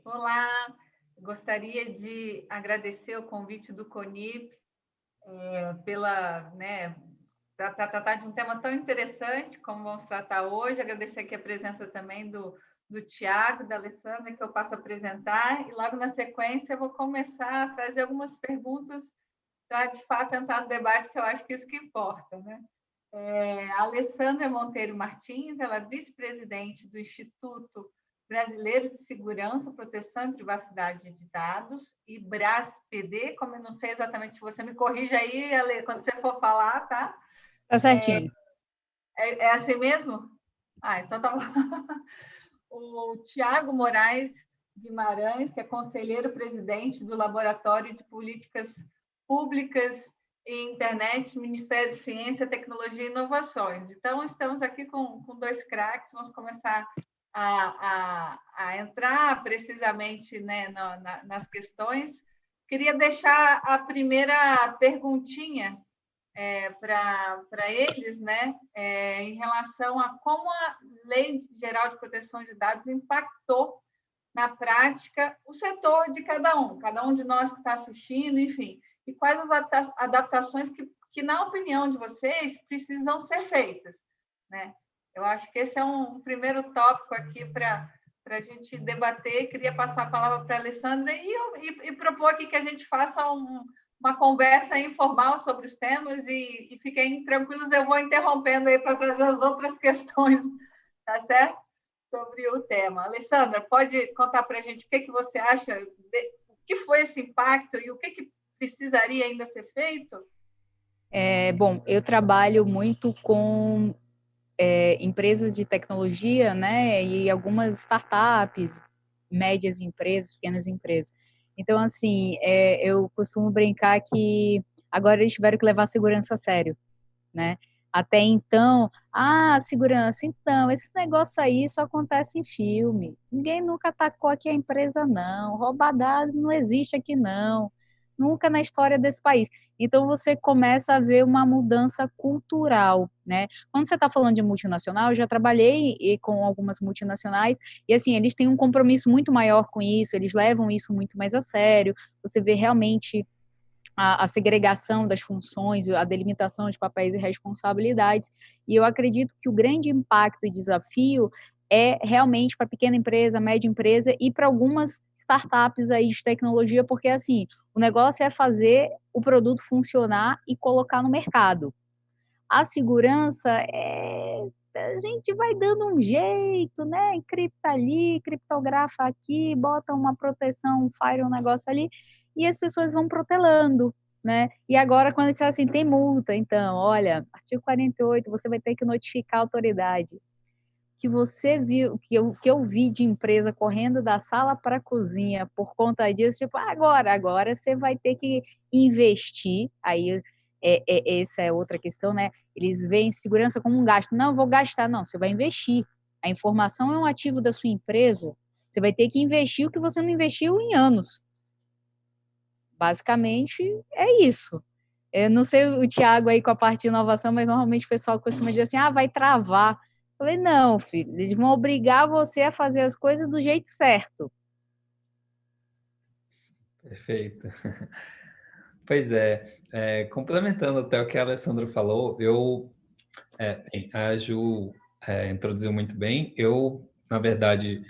Olá, gostaria de agradecer o convite do CONIP para tratar de um tema tão interessante como vamos tratar hoje. Agradecer aqui a presença também do Tiago, da Alessandra, que eu passo a apresentar, e logo na sequência eu vou começar a trazer algumas perguntas para, de fato, entrar no debate, que eu acho que isso que importa, né? A Alessandra Monteiro Martins, ela é vice-presidente do Instituto Brasileiro de Segurança, Proteção e Privacidade de Dados, e BRAS-PD, como eu não sei exatamente, você me corrija aí, Ale, quando você for falar, tá? Tá certinho. É assim mesmo? Então tá bom. O Tiago Moraes Guimarães, que é conselheiro-presidente do Laboratório de Políticas Públicas e Internet, Ministério de Ciência, Tecnologia e Inovações. Então, estamos aqui com dois craques, vamos começar a entrar precisamente, né, nas questões. Queria deixar a primeira perguntinha para eles, né, em relação a como a Lei Geral de Proteção de Dados impactou na prática o setor de cada um de nós que está assistindo, enfim, e quais as adaptações que, na opinião de vocês, precisam ser feitas, né? Eu acho que esse é um primeiro tópico aqui para a gente debater. Queria passar a palavra para a Alessandra e propor aqui que a gente faça uma conversa informal sobre os temas e fiquem tranquilos, eu vou interrompendo aí para trazer as outras questões, tá certo? Sobre o tema. Alessandra, pode contar para a gente o que você acha, o que foi esse impacto e o que precisaria ainda ser feito? Bom, eu trabalho muito com empresas de tecnologia, né, e algumas startups, médias empresas, pequenas empresas. Então, assim, eu costumo brincar que agora eles tiveram que levar a segurança a sério, né? Até então, segurança, então, esse negócio aí só acontece em filme. Ninguém nunca atacou aqui a empresa, não. Roubar dados não existe aqui, não. Nunca na história desse país. Então, você começa a ver uma mudança cultural, né? Quando você está falando de multinacional, eu já trabalhei com algumas multinacionais, e assim, eles têm um compromisso muito maior com isso, eles levam isso muito mais a sério. Você vê realmente a segregação das funções, a delimitação de papéis e responsabilidades, e eu acredito que o grande impacto e desafio é realmente para pequena empresa, média empresa e para algumas startups aí de tecnologia, porque assim, o negócio é fazer o produto funcionar e colocar no mercado. A segurança a gente vai dando um jeito, né? Encripta ali, criptografa aqui, bota uma proteção, um fire, um negócio ali, e as pessoas vão protelando, né? E agora, quando disser assim, tem multa, então, olha, artigo 48, você vai ter que notificar a autoridade. Que você viu, que eu vi de empresa correndo da sala para a cozinha por conta disso, tipo, agora você vai ter que investir, aí essa é outra questão, né? Eles veem segurança como um gasto. Não, eu vou gastar, não, você vai investir. A informação é um ativo da sua empresa, você vai ter que investir o que você não investiu em anos. Basicamente, é isso. Eu não sei o Thiago aí com a parte de inovação, mas normalmente o pessoal costuma dizer assim, vai travar. Eu falei, não, filho, eles vão obrigar você a fazer as coisas do jeito certo. Perfeito. Pois complementando até o que a Alessandra falou, a Ju introduziu muito bem. Na verdade,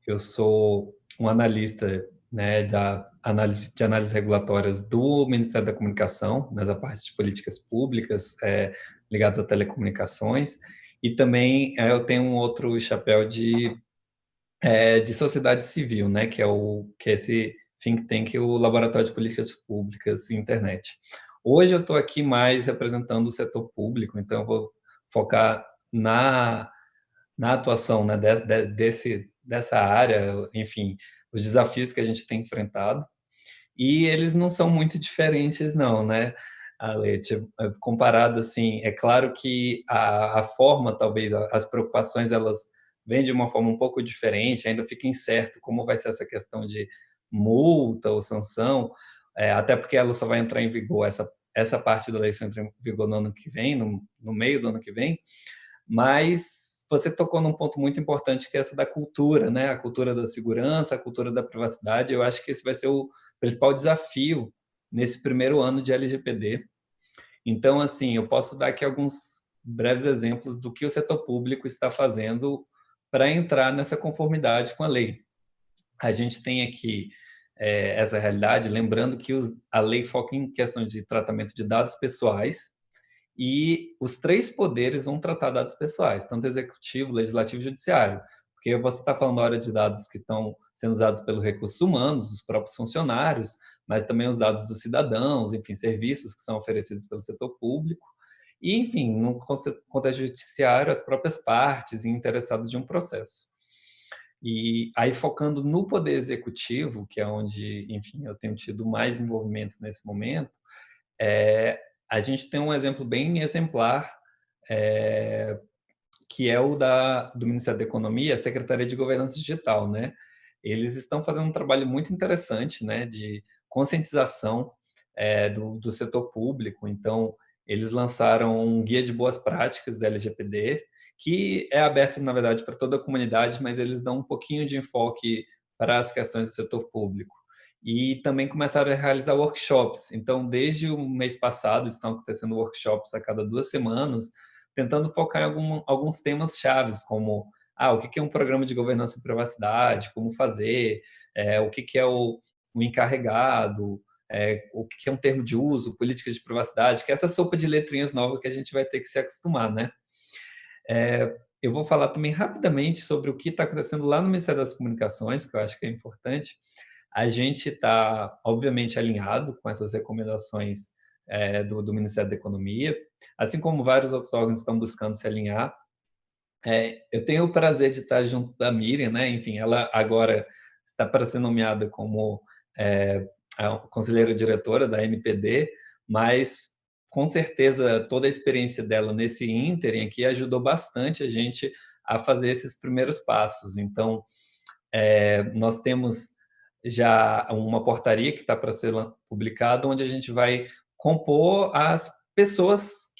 eu sou um analista, né, de análises regulatórias do Ministério da Comunicação, nessa parte de políticas públicas ligadas a telecomunicações, e também eu tenho um outro chapéu de sociedade civil, né, que é esse think tank, o Laboratório de Políticas Públicas e Internet. Hoje eu estou aqui mais representando o setor público, então eu vou focar na atuação, né, dessa área, enfim, os desafios que a gente tem enfrentado, e eles não são muito diferentes não, né, Ale, comparado assim, é claro que a forma, talvez, as preocupações, elas vêm de uma forma um pouco diferente, ainda fica incerto como vai ser essa questão de multa ou sanção, até porque ela só vai entrar em vigor, essa parte da lei só entra em vigor no ano que vem, no meio do ano que vem, mas você tocou num ponto muito importante, que é essa da cultura, né? A cultura da segurança, a cultura da privacidade. Eu acho que esse vai ser o principal desafio nesse primeiro ano de LGPD. Então, assim, eu posso dar aqui alguns breves exemplos do que o setor público está fazendo para entrar nessa conformidade com a lei. A gente tem aqui essa realidade, lembrando que a lei foca em questão de tratamento de dados pessoais, e os três poderes vão tratar dados pessoais, tanto executivo, legislativo e judiciário, porque você está falando agora de dados que estão sendo usados pelos recursos humanos, os próprios funcionários, mas também os dados dos cidadãos, enfim, serviços que são oferecidos pelo setor público, e, enfim, no contexto judiciário, as próprias partes e interessados de um processo. E aí, focando no poder executivo, que é onde, enfim, eu tenho tido mais envolvimento nesse momento, a gente tem um exemplo bem exemplar, que é o do Ministério da Economia, a Secretaria de Governança Digital, né? Eles estão fazendo um trabalho muito interessante, né, de conscientização do setor público. Então, eles lançaram um guia de boas práticas da LGPD, que é aberto, na verdade, para toda a comunidade, mas eles dão um pouquinho de enfoque para as questões do setor público. E também começaram a realizar workshops. Então, desde o mês passado, estão acontecendo workshops a cada 2 semanas, tentando focar em alguns temas chaves, como o que é um programa de governança e privacidade, como fazer, o que é o encarregado, o que é um termo de uso, políticas de privacidade, que é essa sopa de letrinhas nova que a gente vai ter que se acostumar, né? Eu vou falar também rapidamente sobre o que está acontecendo lá no Ministério das Comunicações, que eu acho que é importante. A gente está, obviamente, alinhado com essas recomendações do Ministério da Economia, assim como vários outros órgãos estão buscando se alinhar. Eu tenho o prazer de estar junto da Miriam, né? Enfim, ela agora está para ser nomeada como a conselheira diretora da MPD, mas com certeza toda a experiência dela nesse ínterim aqui ajudou bastante a gente a fazer esses primeiros passos. Então, nós temos já uma portaria que está para ser publicada, onde a gente vai compor as pessoas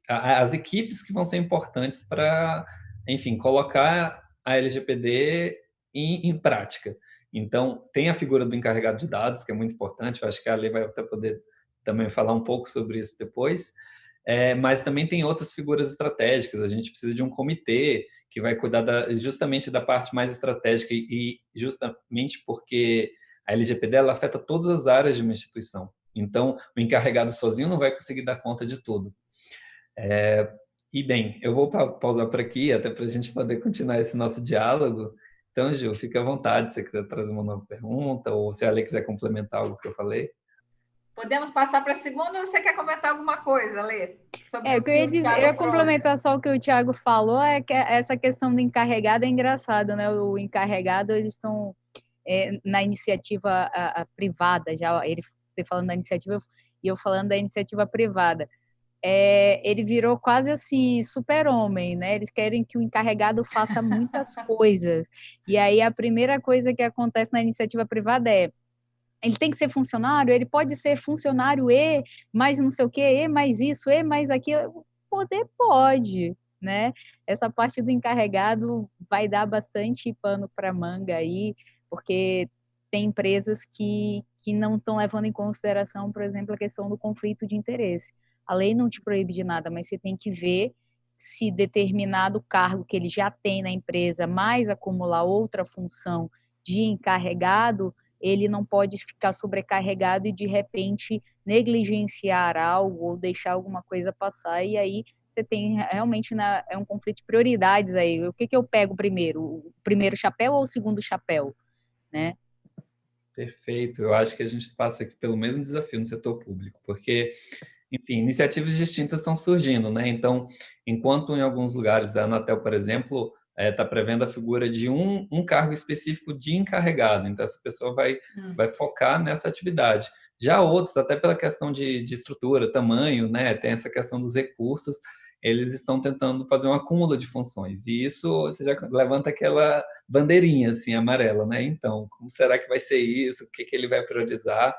as equipes que vão ser importantes para, enfim, colocar a LGPD em prática. Então, tem a figura do encarregado de dados, que é muito importante, eu acho que a lei vai até poder também falar um pouco sobre isso depois, mas também tem outras figuras estratégicas. A gente precisa de um comitê que vai cuidar justamente da parte mais estratégica, e justamente porque a LGPD ela afeta todas as áreas de uma instituição. Então, o encarregado sozinho não vai conseguir dar conta de tudo. E, bem, eu vou pausar por aqui, até para a gente poder continuar esse nosso diálogo. Então, Gil, fica à vontade se você quiser trazer uma nova pergunta, ou se a Ale quiser complementar algo que eu falei. Podemos passar para a segunda, ou você quer comentar alguma coisa, Lê? O que eu ia dizer, eu ia complementar só o que o Thiago falou, que essa questão do encarregado é engraçado, né? O encarregado, eles estão na iniciativa privada, já você falando da iniciativa e eu falando da iniciativa privada. Ele virou quase assim, super-homem, né? Eles querem que o encarregado faça muitas coisas. E aí a primeira coisa que acontece na iniciativa privada ele tem que ser funcionário, ele pode ser funcionário mais não sei o quê, mais isso, mais aquilo. Poder pode, né? Essa parte do encarregado vai dar bastante pano para manga aí, porque tem empresas que não estão levando em consideração, por exemplo, a questão do conflito de interesse. A lei não te proíbe de nada, mas você tem que ver se determinado cargo que ele já tem na empresa, mais acumular outra função de encarregado, ele não pode ficar sobrecarregado e, de repente, negligenciar algo ou deixar alguma coisa passar, e aí você tem realmente um conflito de prioridades aí. O que eu pego primeiro? O primeiro chapéu ou o segundo chapéu? Né? Perfeito. Eu acho que a gente passa aqui pelo mesmo desafio no setor público, porque, enfim, iniciativas distintas estão surgindo, né? Então, enquanto em alguns lugares, a Anatel, por exemplo, está prevendo a figura de um cargo específico de encarregado, então essa pessoa vai focar nessa atividade. Já outros, até pela questão de estrutura, tamanho, né? Tem essa questão dos recursos, eles estão tentando fazer um acúmulo de funções, e isso você já levanta aquela bandeirinha assim amarela, né? Então, como será que vai ser isso? O que ele vai priorizar?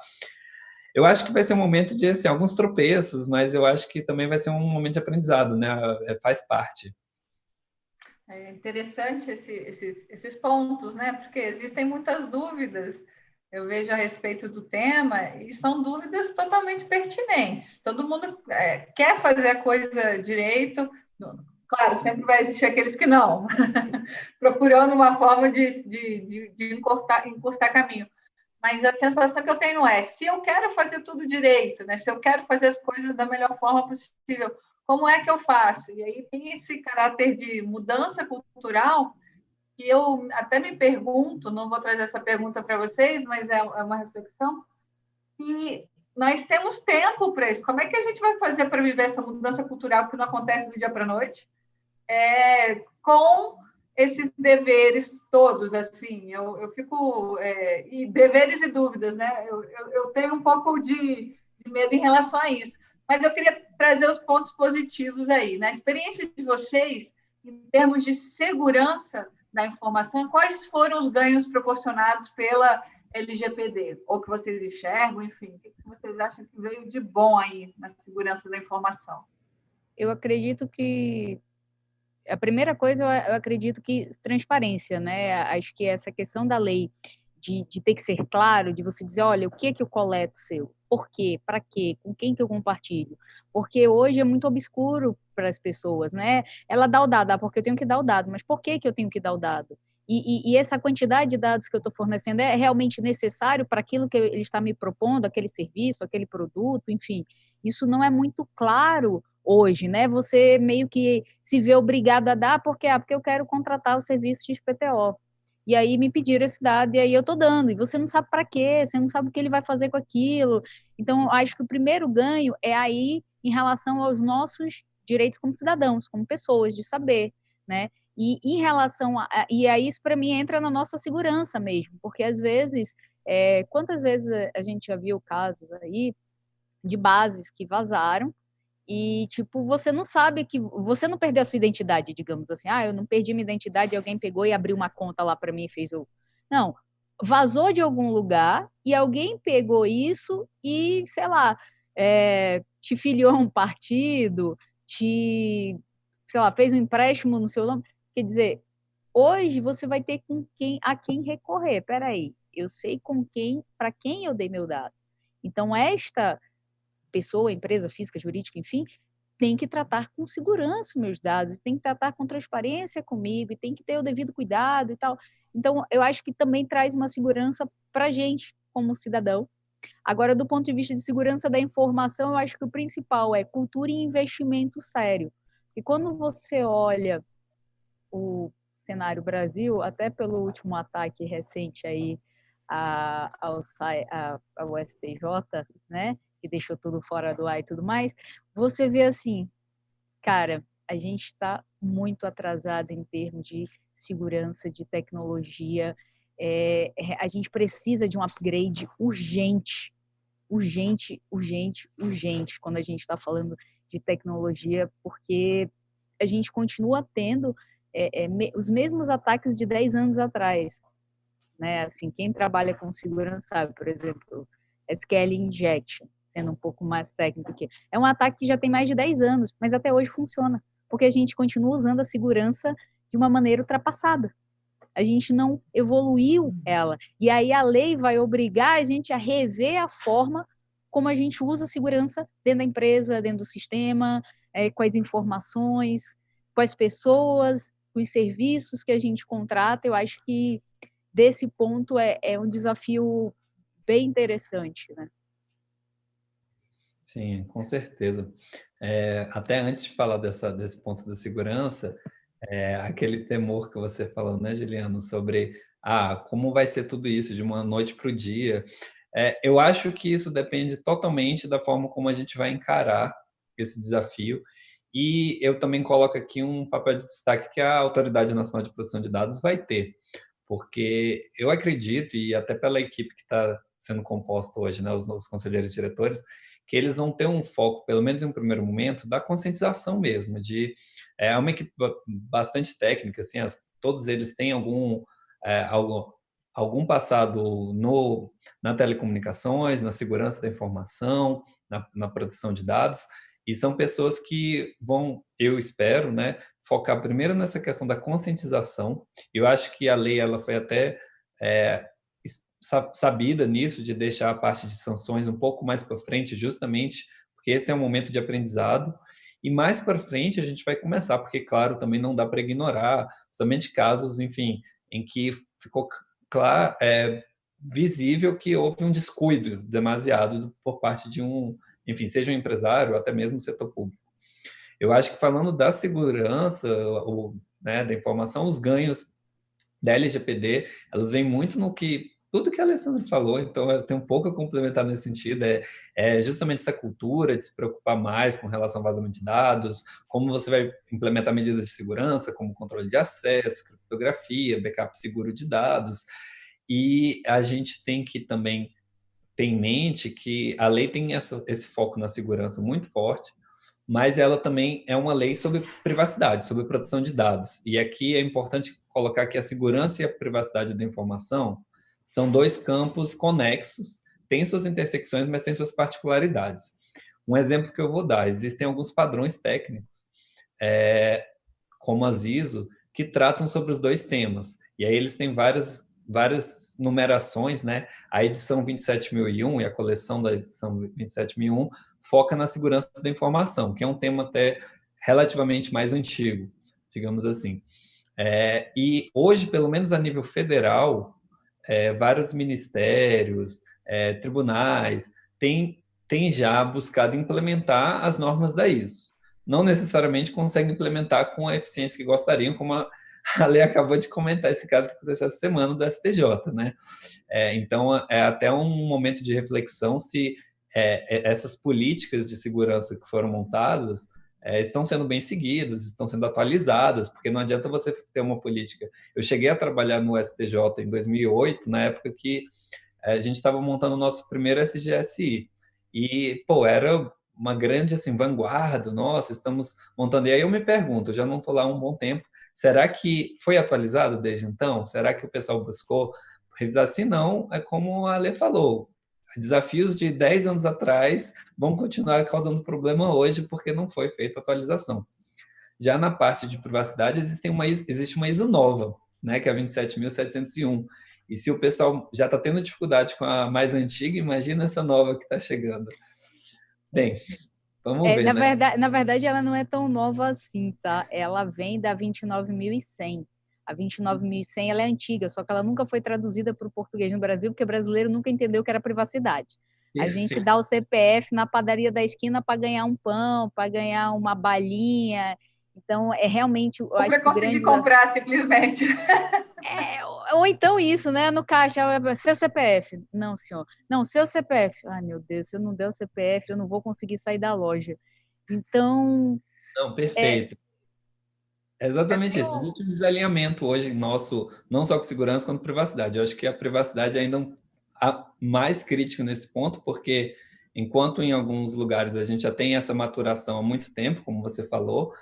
Eu acho que vai ser um momento de assim, alguns tropeços, mas eu acho que também vai ser um momento de aprendizado, né? Faz parte. É interessante esses pontos, né? Porque existem muitas dúvidas, eu vejo a respeito do tema, e são dúvidas totalmente pertinentes. Todo mundo quer fazer a coisa direito, claro, sempre vai existir aqueles que não, procurando uma forma de encurtar caminho. Mas a sensação que eu tenho é, se eu quero fazer tudo direito, né? Se eu quero fazer as coisas da melhor forma possível, como é que eu faço? E aí tem esse caráter de mudança cultural que eu até me pergunto, não vou trazer essa pergunta para vocês, mas é uma reflexão, e nós temos tempo para isso. Como é que a gente vai fazer para viver essa mudança cultural que não acontece do dia para a noite? Com esses deveres todos, assim, eu fico... e deveres e dúvidas, né? Eu tenho um pouco de medo em relação a isso. Mas eu queria trazer os pontos positivos aí. Na experiência de vocês, em termos de segurança da informação, quais foram os ganhos proporcionados pela LGPD? Ou que vocês enxergam, enfim, o que vocês acham que veio de bom aí na segurança da informação? Eu acredito que a primeira coisa, eu acredito que transparência, né? Acho que essa questão da lei de ter que ser claro, de você dizer, olha, o que é que eu coleto seu? Por quê? Para quê? Com quem que eu compartilho? Porque hoje é muito obscuro para as pessoas, né? Ela dá o dado, porque eu tenho que dar o dado, mas por que que eu tenho que dar o dado? E essa quantidade de dados que eu estou fornecendo é realmente necessário para aquilo que ele está me propondo, aquele serviço, aquele produto, enfim. Isso não é muito claro hoje, né? Você meio que se vê obrigado a dar, porque eu quero contratar o serviço de XPTO. E aí me pediram esse dado, e aí eu tô dando, e você não sabe para quê, você não sabe o que ele vai fazer com aquilo. Então, acho que o primeiro ganho é aí em relação aos nossos direitos como cidadãos, como pessoas, de saber, né? E em relação e aí isso para mim entra na nossa segurança mesmo, porque às vezes, quantas vezes a gente já viu casos aí de bases que vazaram, e, tipo, você não sabe que... Você não perdeu a sua identidade, digamos assim. Ah, eu não perdi minha identidade, alguém pegou e abriu uma conta lá para mim e fez o... Não, vazou de algum lugar e alguém pegou isso e, sei lá, te filiou a um partido, sei lá, fez um empréstimo no seu nome. Quer dizer, hoje você vai ter a quem recorrer. Peraí, eu sei para quem eu dei meu dado. Então, esta pessoa, empresa física, jurídica, enfim, tem que tratar com segurança os meus dados, tem que tratar com transparência comigo, e tem que ter o devido cuidado e tal. Então, eu acho que também traz uma segurança para a gente, como cidadão. Agora, do ponto de vista de segurança da informação, eu acho que o principal é cultura e investimento sério. E quando você olha o cenário Brasil, até pelo último ataque recente aí ao STJ, né, que deixou tudo fora do ar e tudo mais, você vê assim, cara, a gente está muito atrasado em termos de segurança, de tecnologia, a gente precisa de um upgrade urgente, urgente, urgente, urgente, quando a gente está falando de tecnologia, porque a gente continua tendo os mesmos ataques de 10 anos atrás, né? Assim, quem trabalha com segurança sabe, por exemplo, SQL injection, sendo um pouco mais técnico aqui. É um ataque que já tem mais de 10 anos, mas até hoje funciona, porque a gente continua usando a segurança de uma maneira ultrapassada. A gente não evoluiu ela. E aí a lei vai obrigar a gente a rever a forma como a gente usa a segurança dentro da empresa, dentro do sistema, com as informações, com as pessoas, com os serviços que a gente contrata. Eu acho que desse ponto é um desafio bem interessante, né? Sim, com certeza. Até antes de falar desse ponto da segurança, aquele temor que você falou, né, Juliano, sobre como vai ser tudo isso de uma noite para o dia. Eu acho que isso depende totalmente da forma como a gente vai encarar esse desafio. E eu também coloco aqui um papel de destaque que a Autoridade Nacional de Proteção de Dados vai ter, porque eu acredito, e até pela equipe que está sendo composta hoje, né, os conselheiros diretores, que eles vão ter um foco, pelo menos em um primeiro momento, da conscientização mesmo, é uma equipe bastante técnica, assim, todos eles têm algum passado na telecomunicações, na segurança da informação, na proteção de dados, E são pessoas que vão, eu espero, né, focar primeiro nessa questão da conscientização. Eu acho que a lei ela foi até sabida nisso, de deixar a parte de sanções um pouco mais para frente, justamente porque esse é um momento de aprendizado. E mais para frente a gente vai começar, porque, claro, também não dá para ignorar, somente casos, enfim, em que ficou claro, visível que houve um descuido demasiado por parte de enfim, seja um empresário ou até mesmo o setor público. Eu acho que falando da segurança, né, da informação, os ganhos da LGPD, elas vêm muito no que tudo que a Alessandra falou, então eu tenho um pouco a complementar nesse sentido, é justamente essa cultura de se preocupar mais com relação ao vazamento de dados, como você vai implementar medidas de segurança, como controle de acesso, criptografia, backup seguro de dados, e a gente tem que também ter em mente que a lei tem esse foco na segurança muito forte, mas ela também é uma lei sobre privacidade, sobre proteção de dados. E aqui é importante colocar que a segurança e a privacidade da informação são dois campos conexos, têm suas intersecções, mas têm suas particularidades. Um exemplo que eu vou dar: existem alguns padrões técnicos, como as ISO, que tratam sobre os dois temas. E aí eles têm várias numerações, né? A edição 27001 e a coleção da edição 27001 foca na segurança da informação, que é um tema até relativamente mais antigo, digamos assim. E hoje, pelo menos a nível federal, vários ministérios, tribunais, têm já buscado implementar as normas da ISO. Não necessariamente conseguem implementar com a eficiência que gostariam, como a Lei acabou de comentar esse caso que aconteceu essa semana do STJ, né? Então, é até um momento de reflexão se essas políticas de segurança que foram montadas estão sendo bem seguidas, estão sendo atualizadas, porque não adianta você ter uma política. Eu cheguei a trabalhar no STJ em 2008, na época que a gente estava montando o nosso primeiro SGSI, e, pô, era uma grande, assim, vanguarda, nossa, estamos montando, e aí eu me pergunto, eu já não estou lá há um bom tempo, será que foi atualizado desde então? Será que o pessoal buscou revisar? Se não, é como a Lê falou, desafios de 10 anos atrás vão continuar causando problema hoje porque não foi feita atualização. Já na parte de privacidade, existe uma ISO nova, né, que é a 27701. E se o pessoal já está tendo dificuldade com a mais antiga, imagina essa nova que está chegando. Bem, vamos ver, né? Na verdade, ela não é tão nova assim, tá? Ela vem da 29.100. A 29.100 ela é antiga, só que ela nunca foi traduzida para o português no Brasil, porque o brasileiro nunca entendeu que era privacidade. A gente dá o CPF na padaria da esquina para ganhar um pão, para ganhar uma balinha. Então, é realmente, eu acho para que o conseguir grande comprar, simplesmente. ou então isso, né? No caixa, seu CPF. Não, senhor. Não, seu CPF. Ai, meu Deus, se eu não der o CPF, eu não vou conseguir sair da loja. Então, Não, perfeito. É exatamente isso. Um... Existe um desalinhamento hoje nosso, não só com segurança, quanto com privacidade. Eu acho que a privacidade ainda é mais crítica nesse ponto, porque enquanto em alguns lugares a gente já tem essa maturação há muito tempo, como você falou,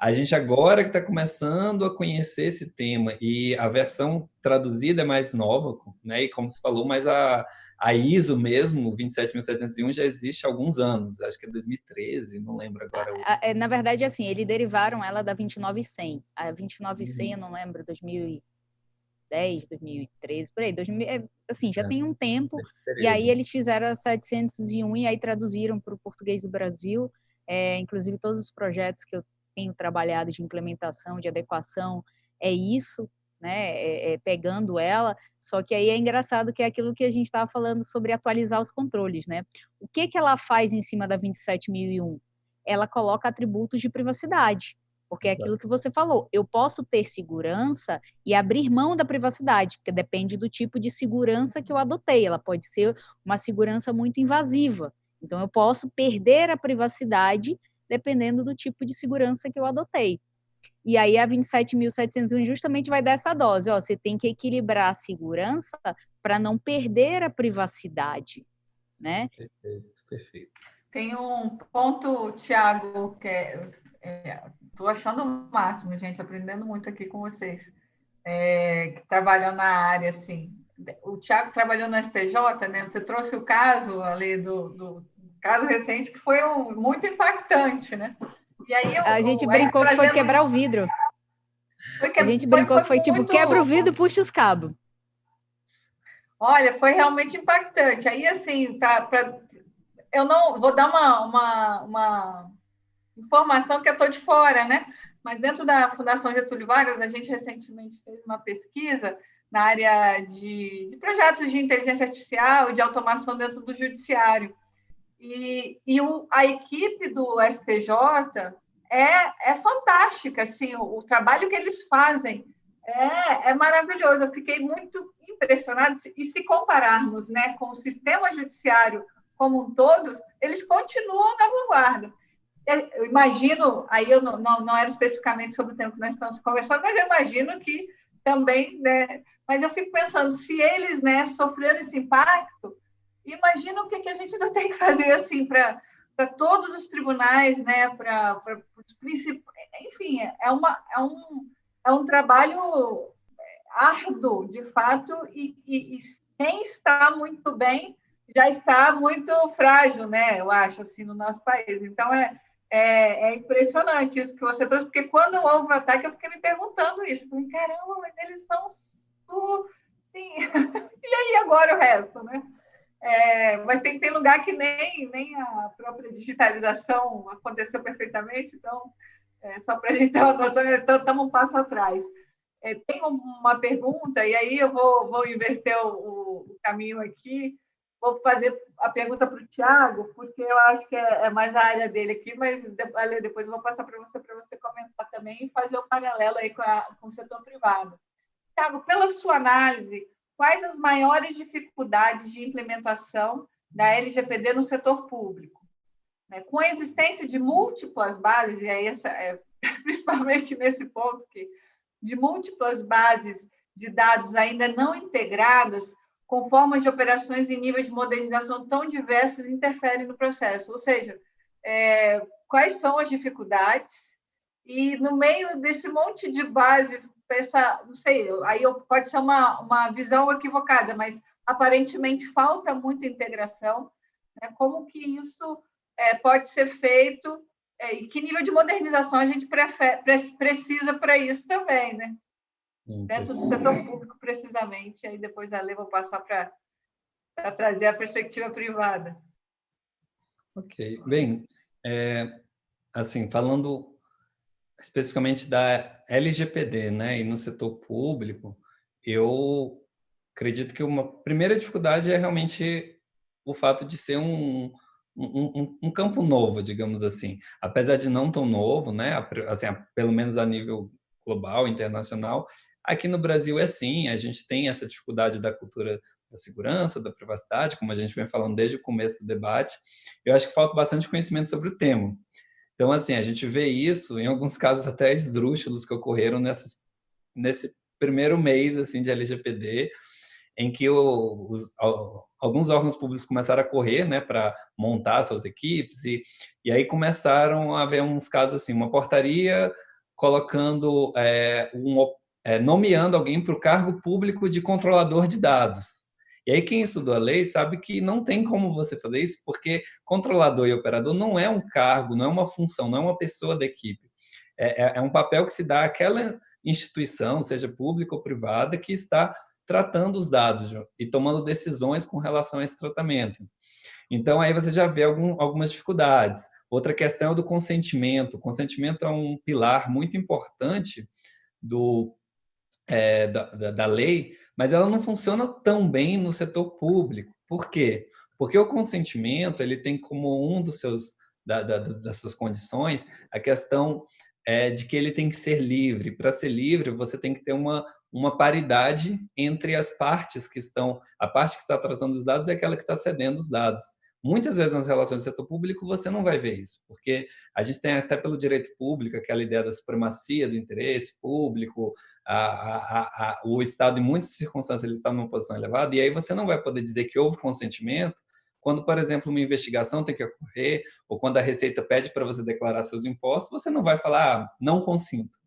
a gente agora que está começando a conhecer esse tema e a versão traduzida é mais nova, né? E como você falou, mas a ISO mesmo, 27701, já existe há alguns anos, acho que é 2013, não lembro agora. Na verdade, assim, eles derivaram ela da 29.100. A 29.100, eu não lembro, 2010, 2013, por aí, 2000, assim, já tem um tempo, e aí eles fizeram a 701 e aí traduziram para o português do Brasil, inclusive todos os projetos que eu tenho trabalhado de implementação, de adequação, é isso, né, pegando ela, só que aí é engraçado que é aquilo que a gente estava falando sobre atualizar os controles, né? O que ela faz em cima da 27.001? Ela coloca atributos de privacidade, porque é aquilo que você falou, eu posso ter segurança e abrir mão da privacidade, porque depende do tipo de segurança que eu adotei, ela pode ser uma segurança muito invasiva, então eu posso perder a privacidade dependendo do tipo de segurança que eu adotei. E aí a 27.701 justamente vai dar essa dose, ó, você tem que equilibrar a segurança para não perder a privacidade, né? Perfeito, perfeito. Tem um ponto, Tiago, que estou achando o máximo, gente, aprendendo muito aqui com vocês, que trabalham na área, assim. O Tiago trabalhou no STJ, né? Você trouxe o caso ali caso recente que foi muito impactante, né? E aí A gente brincou que foi quebrar o vidro. A gente brincou que foi tipo, quebra o vidro e puxa os cabos. Olha, foi realmente impactante. Aí, assim, eu não vou dar uma informação que eu estou de fora, né? Mas dentro da Fundação Getúlio Vargas, a gente recentemente fez uma pesquisa na área de projetos de inteligência artificial e de automação dentro do judiciário. A equipe do STJ é fantástica, assim, o trabalho que eles fazem é maravilhoso. Eu fiquei muito impressionada, e se compararmos, né, com o sistema judiciário como um todo, eles continuam na vanguarda. Eu imagino, aí eu não era especificamente sobre o tempo que nós estamos conversando, mas eu imagino que também, né, mas eu fico pensando, se eles, né, sofreram esse impacto, imagina o que a gente não tem que fazer assim para todos os tribunais, né, para os principais, enfim, é um trabalho árduo, de fato, e quem está muito bem já está muito frágil, né, eu acho, assim, no nosso país. Então, é impressionante isso que você trouxe, porque quando houve o ataque, eu fiquei me perguntando isso. Falei, caramba, mas eles são... Sim. E aí agora o resto, né? Mas tem lugar que nem a própria digitalização aconteceu perfeitamente, então, só para a gente ter uma noção, estamos um passo atrás. Tem uma pergunta, e aí eu vou inverter o caminho aqui, vou fazer a pergunta para o Tiago, porque eu acho que é mais a área dele aqui, mas depois eu vou passar para você comentar também e fazer o paralelo aí com o setor privado. Tiago, pela sua análise, quais as maiores dificuldades de implementação da LGPD no setor público? Com a existência de múltiplas bases, e aí principalmente nesse ponto, de múltiplas bases de dados ainda não integradas, com formas de operações e níveis de modernização tão diversos, interferem no processo. Ou seja, quais são as dificuldades? E no meio desse monte de base, não sei, aí pode ser uma visão equivocada, mas aparentemente falta muita integração. Né? Como que isso pode ser feito e que nível de modernização a gente precisa para isso também, né? Dentro do setor público, precisamente. Aí depois a Lê vou passar para trazer a perspectiva privada. Ok. Bem, assim, falando especificamente da LGPD, né, e no setor público, eu acredito que uma primeira dificuldade é realmente o fato de ser um campo novo, digamos assim. Apesar de não tão novo, né, assim, pelo menos a nível global, internacional, aqui no Brasil é sim, a gente tem essa dificuldade da cultura da segurança, da privacidade, como a gente vem falando desde o começo do debate. Eu acho que falta bastante conhecimento sobre o tema. Então, assim, a gente vê isso em alguns casos até esdrúxulos que ocorreram nesse primeiro mês assim de LGPD, em que alguns órgãos públicos começaram a correr, né, para montar suas equipes e aí começaram a haver uns casos assim, uma portaria colocando nomeando alguém para o cargo público de controlador de dados. E aí quem estudou a lei sabe que não tem como você fazer isso, porque controlador e operador não é um cargo, não é uma função, não é uma pessoa da equipe. É um papel que se dá àquela instituição, seja pública ou privada, que está tratando os dados e tomando decisões com relação a esse tratamento. Então, aí você já vê algumas dificuldades. Outra questão é o do consentimento. O consentimento é um pilar muito importante da lei, mas ela não funciona tão bem no setor público. Por quê? Porque o consentimento ele tem como das suas condições a questão de que ele tem que ser livre. Para ser livre, você tem que ter uma paridade entre as partes que estão... A parte que está tratando os dados é aquela que está cedendo os dados. Muitas vezes nas relações do setor público você não vai ver isso, porque a gente tem até pelo direito público aquela ideia da supremacia do interesse público, o Estado em muitas circunstâncias ele está numa posição elevada, e aí você não vai poder dizer que houve consentimento quando, por exemplo, uma investigação tem que ocorrer, ou quando a Receita pede para você declarar seus impostos, você não vai falar, não consinto,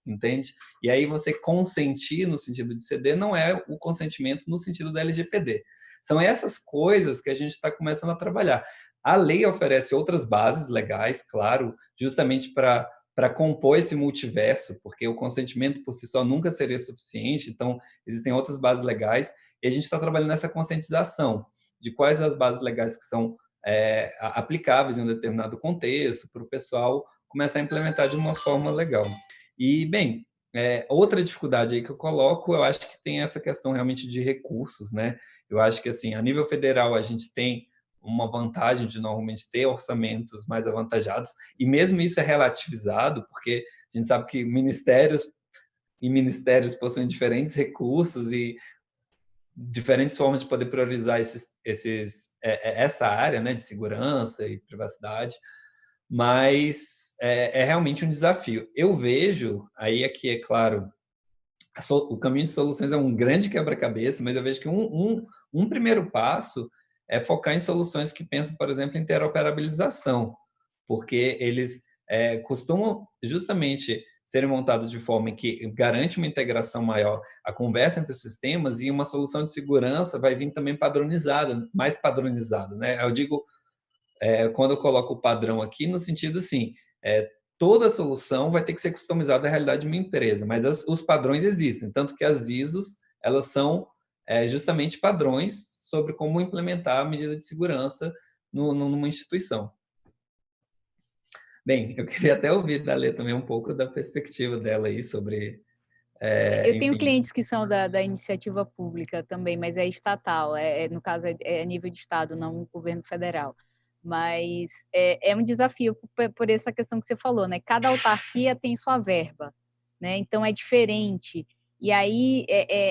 entende? E aí você consentir no sentido de ceder não é o consentimento no sentido da LGPD. São essas coisas que a gente está começando a trabalhar. A lei oferece outras bases legais, claro, justamente para compor esse multiverso, porque o consentimento por si só nunca seria suficiente, então existem outras bases legais, e a gente está trabalhando nessa conscientização de quais as bases legais que são aplicáveis em um determinado contexto, para o pessoal começar a implementar de uma forma legal. E, bem, outra dificuldade aí que eu coloco, eu acho que tem essa questão realmente de recursos, né? Eu acho que, assim, a nível federal, a gente tem uma vantagem de normalmente ter orçamentos mais avantajados, e mesmo isso é relativizado, porque a gente sabe que ministérios possuem diferentes recursos e diferentes formas de poder priorizar essa área, né, de segurança e privacidade, mas é realmente um desafio. Eu vejo, aí aqui é claro, o caminho de soluções é um grande quebra-cabeça, mas eu vejo que um primeiro passo é focar em soluções que pensam, por exemplo, em interoperabilização, porque eles costumam justamente serem montados de forma que garante uma integração maior, a conversa entre os sistemas, e uma solução de segurança vai vir também padronizada, mais padronizada, né? Eu digo, quando eu coloco o padrão aqui, no sentido assim, toda solução vai ter que ser customizada à realidade de uma empresa, mas os padrões existem, tanto que as ISOs, elas são justamente padrões sobre como implementar a medida de segurança numa instituição. Bem, eu queria até ouvir da Lê também um pouco da perspectiva dela aí sobre... Eu tenho enfim. clientes que são da iniciativa pública também, mas é estatal, no caso é a nível de estado, não governo federal. Mas é um desafio por essa questão que você falou, né? Cada autarquia tem sua verba, né? Então é diferente. E aí,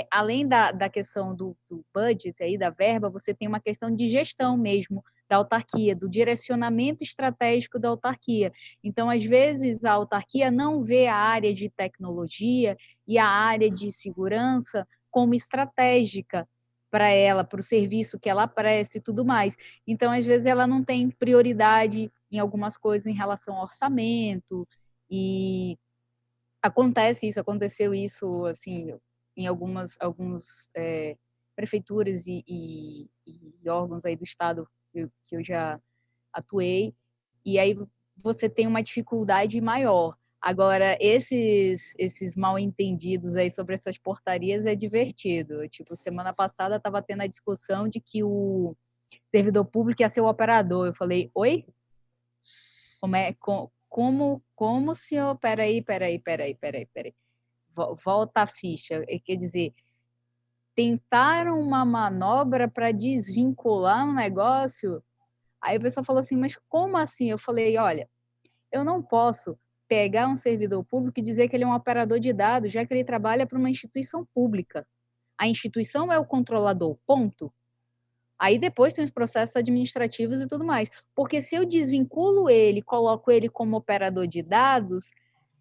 além da questão do budget, aí, da verba, você tem uma questão de gestão mesmo da autarquia, do direcionamento estratégico da autarquia. Então, às vezes, a autarquia não vê a área de tecnologia e a área de segurança como estratégica para ela, para o serviço que ela presta e tudo mais. Então, às vezes, ela não tem prioridade em algumas coisas em relação ao orçamento, e aconteceu isso assim, em algumas prefeituras e órgãos aí do estado que eu já atuei, e aí você tem uma dificuldade maior. Agora, esses mal entendidos aí sobre essas portarias é divertido. Tipo, semana passada estava tendo a discussão de que o servidor público ia ser o operador. Eu falei, oi? Como senhor? Peraí. Volta a ficha. Quer dizer, tentaram uma manobra para desvincular um negócio. Aí o pessoal falou assim, mas como assim? Eu falei, olha, eu não posso pegar um servidor público e dizer que ele é um operador de dados, já que ele trabalha para uma instituição pública. A instituição é o controlador, ponto. Aí depois tem os processos administrativos e tudo mais. Porque se eu desvinculo ele, coloco ele como operador de dados,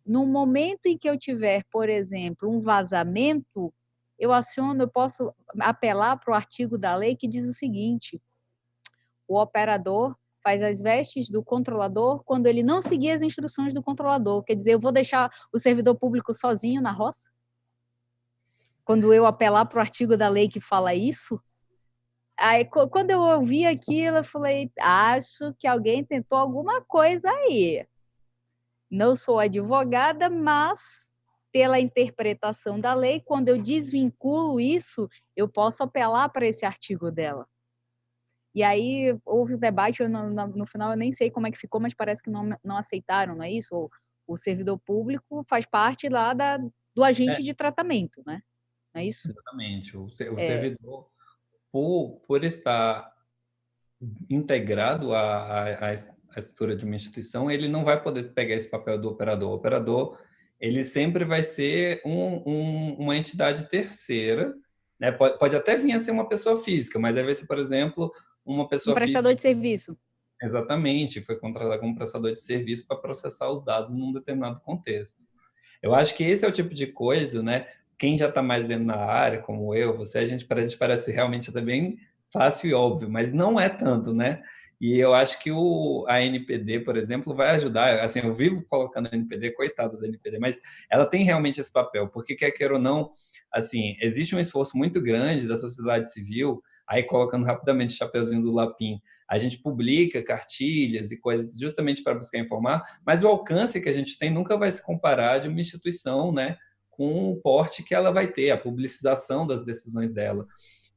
no momento em que eu tiver, por exemplo, um vazamento, eu posso apelar para o artigo da lei que diz o seguinte: o operador faz as vestes do controlador quando ele não seguir as instruções do controlador. Quer dizer, eu vou deixar o servidor público sozinho na roça? Quando eu apelar para o artigo da lei que fala isso? Aí, quando eu ouvi aquilo, eu falei, acho que alguém tentou alguma coisa aí. Não sou advogada, mas pela interpretação da lei, quando eu desvinculo isso, eu posso apelar para esse artigo dela. E aí houve um debate, no final eu nem sei como é que ficou, mas parece que não aceitaram, não é isso? O servidor público faz parte lá do agente de tratamento, né? Não é isso? Exatamente. O servidor, por estar integrado à estrutura de uma instituição, ele não vai poder pegar esse papel do operador. O operador, ele sempre vai ser uma entidade terceira, né? Pode até vir a ser uma pessoa física, mas aí vai ser, por exemplo, uma Um pessoa prestador física. de serviço. Exatamente, foi contratado como prestador de serviço para processar os dados num determinado contexto. Eu acho que esse é o tipo de coisa, né? Quem já está mais dentro da área, como eu, você, a gente parece realmente até bem fácil e óbvio, mas não é tanto, né? E eu acho que a NPD, por exemplo, vai ajudar. Assim, eu vivo colocando a NPD, coitada da NPD, mas ela tem realmente esse papel, porque quer queira ou não, assim, existe um esforço muito grande da sociedade civil Aí, colocando rapidamente o chapeuzinho do Lapin, a gente publica cartilhas e coisas justamente para buscar informar, mas o alcance que a gente tem nunca vai se comparar de uma instituição, né, com o porte que ela vai ter, a publicização das decisões dela.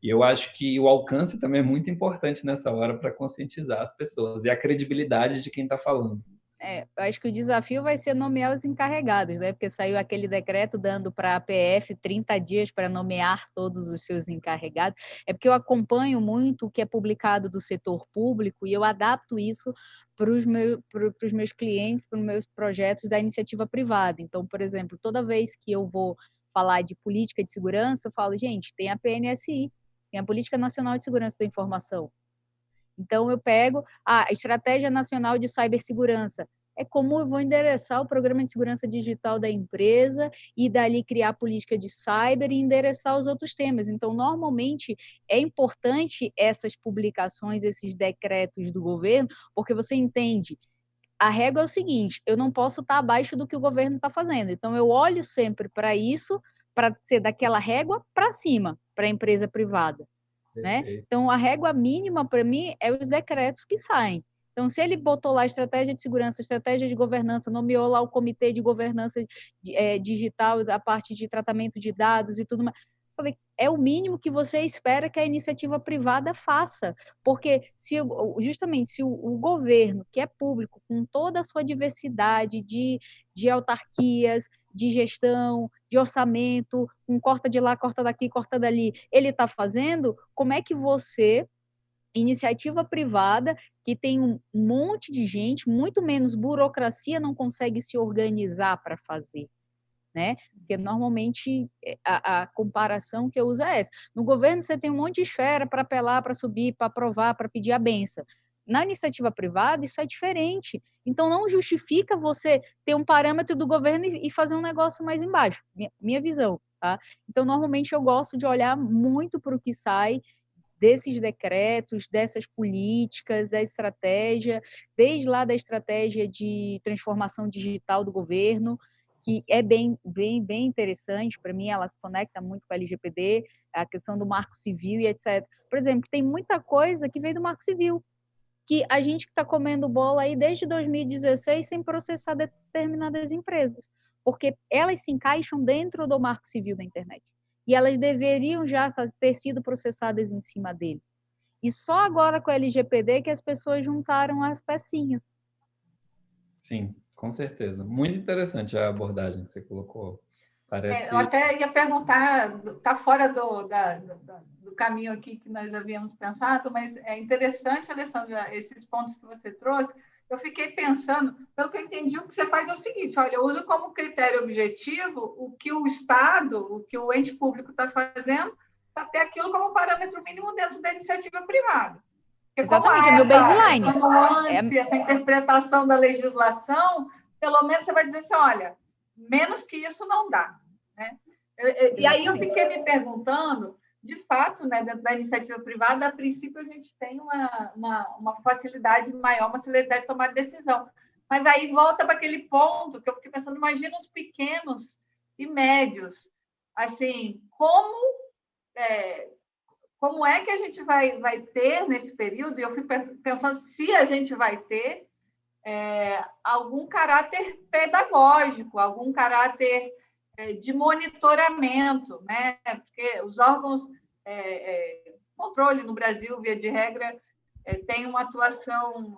E eu acho que o alcance também é muito importante nessa hora para conscientizar as pessoas e a credibilidade de quem está falando. Eu acho que o desafio vai ser nomear os encarregados, né? Porque saiu aquele decreto dando para a APF 30 dias para nomear todos os seus encarregados. É porque eu acompanho muito o que é publicado do setor público e eu adapto isso para os meus clientes, para os meus projetos da iniciativa privada. Então, por exemplo, toda vez que eu vou falar de política de segurança, eu falo, gente, tem a PNSI, tem a Política Nacional de Segurança da Informação. Então, eu pego a Estratégia Nacional de Cibersegurança. É como eu vou endereçar o Programa de Segurança Digital da empresa e dali criar a política de cyber e endereçar os outros temas. Então, normalmente, é importante essas publicações, esses decretos do governo, porque você entende, a regra é o seguinte, eu não posso estar abaixo do que o governo está fazendo. Então, eu olho sempre para isso, para ser daquela régua para cima, para a empresa privada. Né? Então, a régua mínima para mim é os decretos que saem. Então, se ele botou lá estratégia de segurança, estratégia de governança, nomeou lá o comitê de governança digital, a parte de tratamento de dados e tudo mais, falei, é o mínimo que você espera que a iniciativa privada faça, porque justamente se o governo, que é público, com toda a sua diversidade de autarquias, de gestão, de orçamento, um corta de lá, corta daqui, corta dali, ele está fazendo, como é que você, iniciativa privada, que tem um monte de gente, muito menos burocracia, não consegue se organizar para fazer? Né? Porque normalmente a comparação que eu uso é essa. No governo você tem um monte de esfera para apelar, para subir, para aprovar, para pedir a benção. Na iniciativa privada isso é diferente. Então não justifica você ter um parâmetro do governo e fazer um negócio mais embaixo. Minha visão, tá? Então normalmente eu gosto de olhar muito para o que sai desses decretos, dessas políticas, da estratégia, desde lá da estratégia de transformação digital do governo, que é bem interessante, para mim ela conecta muito com a LGPD, a questão do marco civil e etc. Por exemplo, tem muita coisa que veio do marco civil, que a gente está comendo bola aí desde 2016 sem processar determinadas empresas, porque elas se encaixam dentro do marco civil da internet. E elas deveriam já ter sido processadas em cima dele. E só agora com a LGPD que as pessoas juntaram as pecinhas. Sim, com certeza. Muito interessante a abordagem que você colocou. Parece... Eu até ia perguntar, está fora do caminho aqui que nós havíamos pensado, mas é interessante, Alessandra, esses pontos que você trouxe. Eu fiquei pensando, pelo que eu entendi, o que você faz é o seguinte, olha, eu uso como critério objetivo o que o Estado, o que o ente público está fazendo, para ter aquilo como parâmetro mínimo dentro da iniciativa privada. Porque exatamente, é meu baseline. Essa interpretação da legislação, pelo menos você vai dizer assim, olha, menos que isso não dá. Né? E aí eu fiquei me perguntando, de fato, né, dentro da iniciativa privada, a princípio a gente tem uma facilidade maior, uma celeridade de tomar decisão. Mas aí volta para aquele ponto que eu fiquei pensando, imagina os pequenos e médios, assim, como é que a gente vai ter nesse período, e eu fico pensando se a gente vai ter algum caráter pedagógico, algum caráter de monitoramento, né? Porque os órgãos controle no Brasil, via de regra, tem uma atuação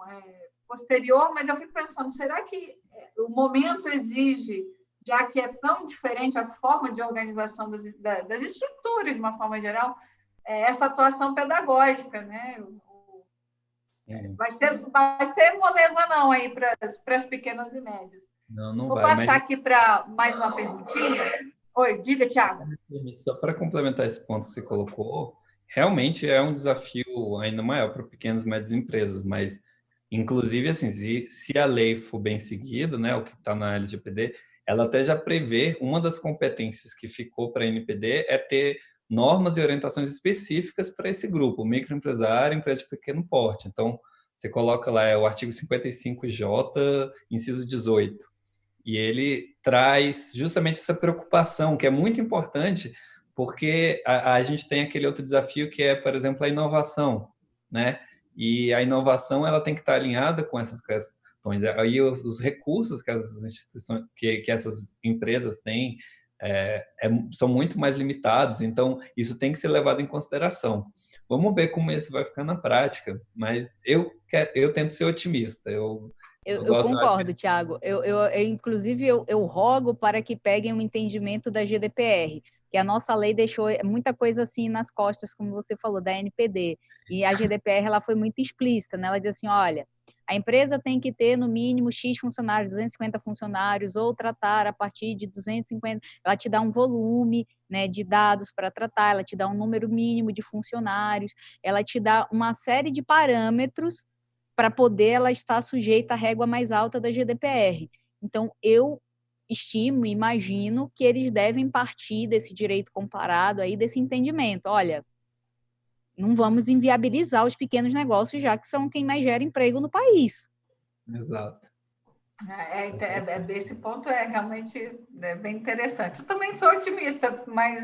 posterior, mas eu fico pensando, será que o momento exige, já que é tão diferente a forma de organização das estruturas, de uma forma geral, essa atuação pedagógica, né? Vai ser moleza não aí para as pequenas e médias. Não Vou vai, passar aqui para mais uma perguntinha. Oi, diga, Thiago. Só para complementar esse ponto que você colocou, realmente é um desafio ainda maior para pequenas e médias empresas, mas, inclusive, assim, se a lei for bem seguida, né, o que está na LGPD, ela até já prevê, uma das competências que ficou para a NPD é ter normas e orientações específicas para esse grupo, microempresário, empresa de pequeno porte. Então, você coloca lá o artigo 55J, inciso 18, e ele traz justamente essa preocupação, que é muito importante, porque a gente tem aquele outro desafio que é, por exemplo, a inovação, né? E a inovação ela tem que estar alinhada com essas questões. Aí os recursos que essas instituições, que essas empresas têm são muito mais limitados, então isso tem que ser levado em consideração. Vamos ver como isso vai ficar na prática, mas eu tento ser otimista. Eu Eu gosto mais concordo, Thiago. Inclusive, eu rogo para que peguem um entendimento da GDPR, que a nossa lei deixou muita coisa assim nas costas, como você falou, da NPD. E a GDPR ela foi muito explícita, né? Ela diz assim, olha, a empresa tem que ter no mínimo X funcionários, 250 funcionários, ou tratar a partir de 250. Ela te dá um volume, né, de dados para tratar, ela te dá um número mínimo de funcionários, ela te dá uma série de parâmetros para poder ela estar sujeita à régua mais alta da GDPR. Então, eu estimo, imagino que eles devem partir desse direito comparado aí, desse entendimento. Olha, não vamos inviabilizar os pequenos negócios, já que são quem mais gera emprego no país. Exato. Desse ponto realmente bem interessante. Eu também sou otimista, mas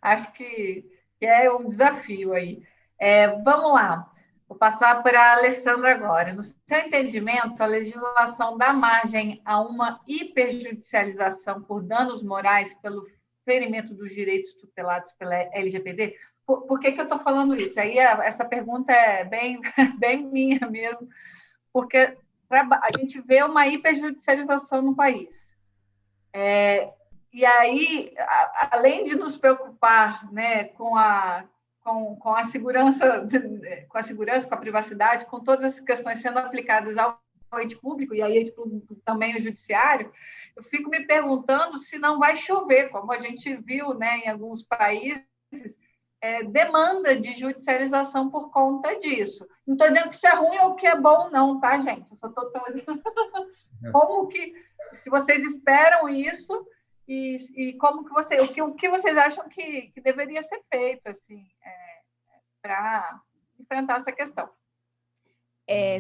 acho que é um desafio aí. Vamos lá. Vou passar para a Alessandra agora. No seu entendimento, a legislação dá margem a uma hiperjudicialização por danos morais pelo ferimento dos direitos tutelados pela LGPD? Por que eu estou falando isso? Aí essa pergunta é bem, bem minha mesmo, porque a gente vê uma hiperjudicialização no país. E aí, além de nos preocupar, né, com a segurança, com a privacidade, com todas as questões sendo aplicadas ao ente público, e aí também o judiciário, eu fico me perguntando se não vai chover, como a gente viu, né, em alguns países, demanda de judicialização por conta disso. Não estou dizendo que isso é ruim ou que é bom, não, tá, gente? Eu só estou dizendo como que, se vocês esperam isso, e como que o que vocês acham que deveria ser feito assim, para enfrentar essa questão?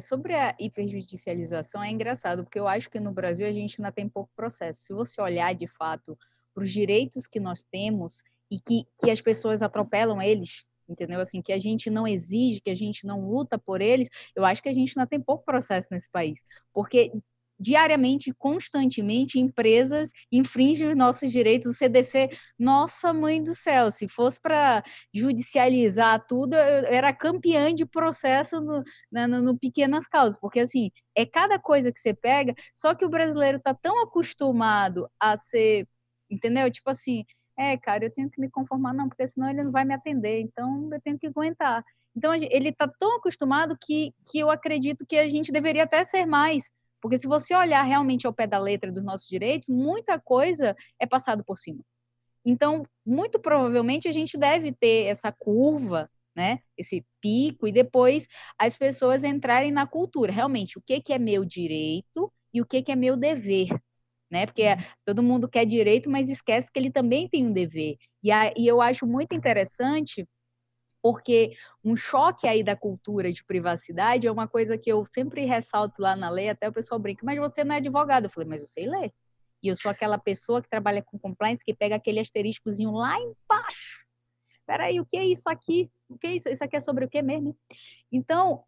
Sobre a hiperjudicialização, é engraçado, porque eu acho que no Brasil a gente ainda tem pouco processo. Se você olhar, de fato, para os direitos que nós temos e que as pessoas atropelam eles, entendeu? Assim, que a gente não exige, que a gente não luta por eles, eu acho que a gente ainda tem pouco processo nesse país. Porque diariamente, constantemente, empresas infringem os nossos direitos. O CDC, nossa mãe do céu, se fosse para judicializar tudo, eu era campeã de processo no pequenas causas, porque assim, é cada coisa que você pega, só que o brasileiro está tão acostumado a ser, entendeu? Tipo assim, cara, eu tenho que me conformar, não, porque senão ele não vai me atender, então eu tenho que aguentar. Então, ele está tão acostumado que eu acredito que a gente deveria até ser mais. Porque se você olhar realmente ao pé da letra dos nossos direitos, muita coisa é passado por cima. Então, muito provavelmente, a gente deve ter essa curva, né? Esse pico, e depois as pessoas entrarem na cultura. Realmente, o que é meu direito e o que é meu dever, né? Porque todo mundo quer direito, mas esquece que ele também tem um dever. E eu acho muito interessante, porque um choque aí da cultura de privacidade é uma coisa que eu sempre ressalto lá na lei, até o pessoal brinca, mas você não é advogado. Eu falei, mas eu sei ler. E eu sou aquela pessoa que trabalha com compliance, que pega aquele asteriscozinho lá embaixo. Peraí, o que é isso aqui? O que é isso? Isso aqui é sobre o que mesmo? Então,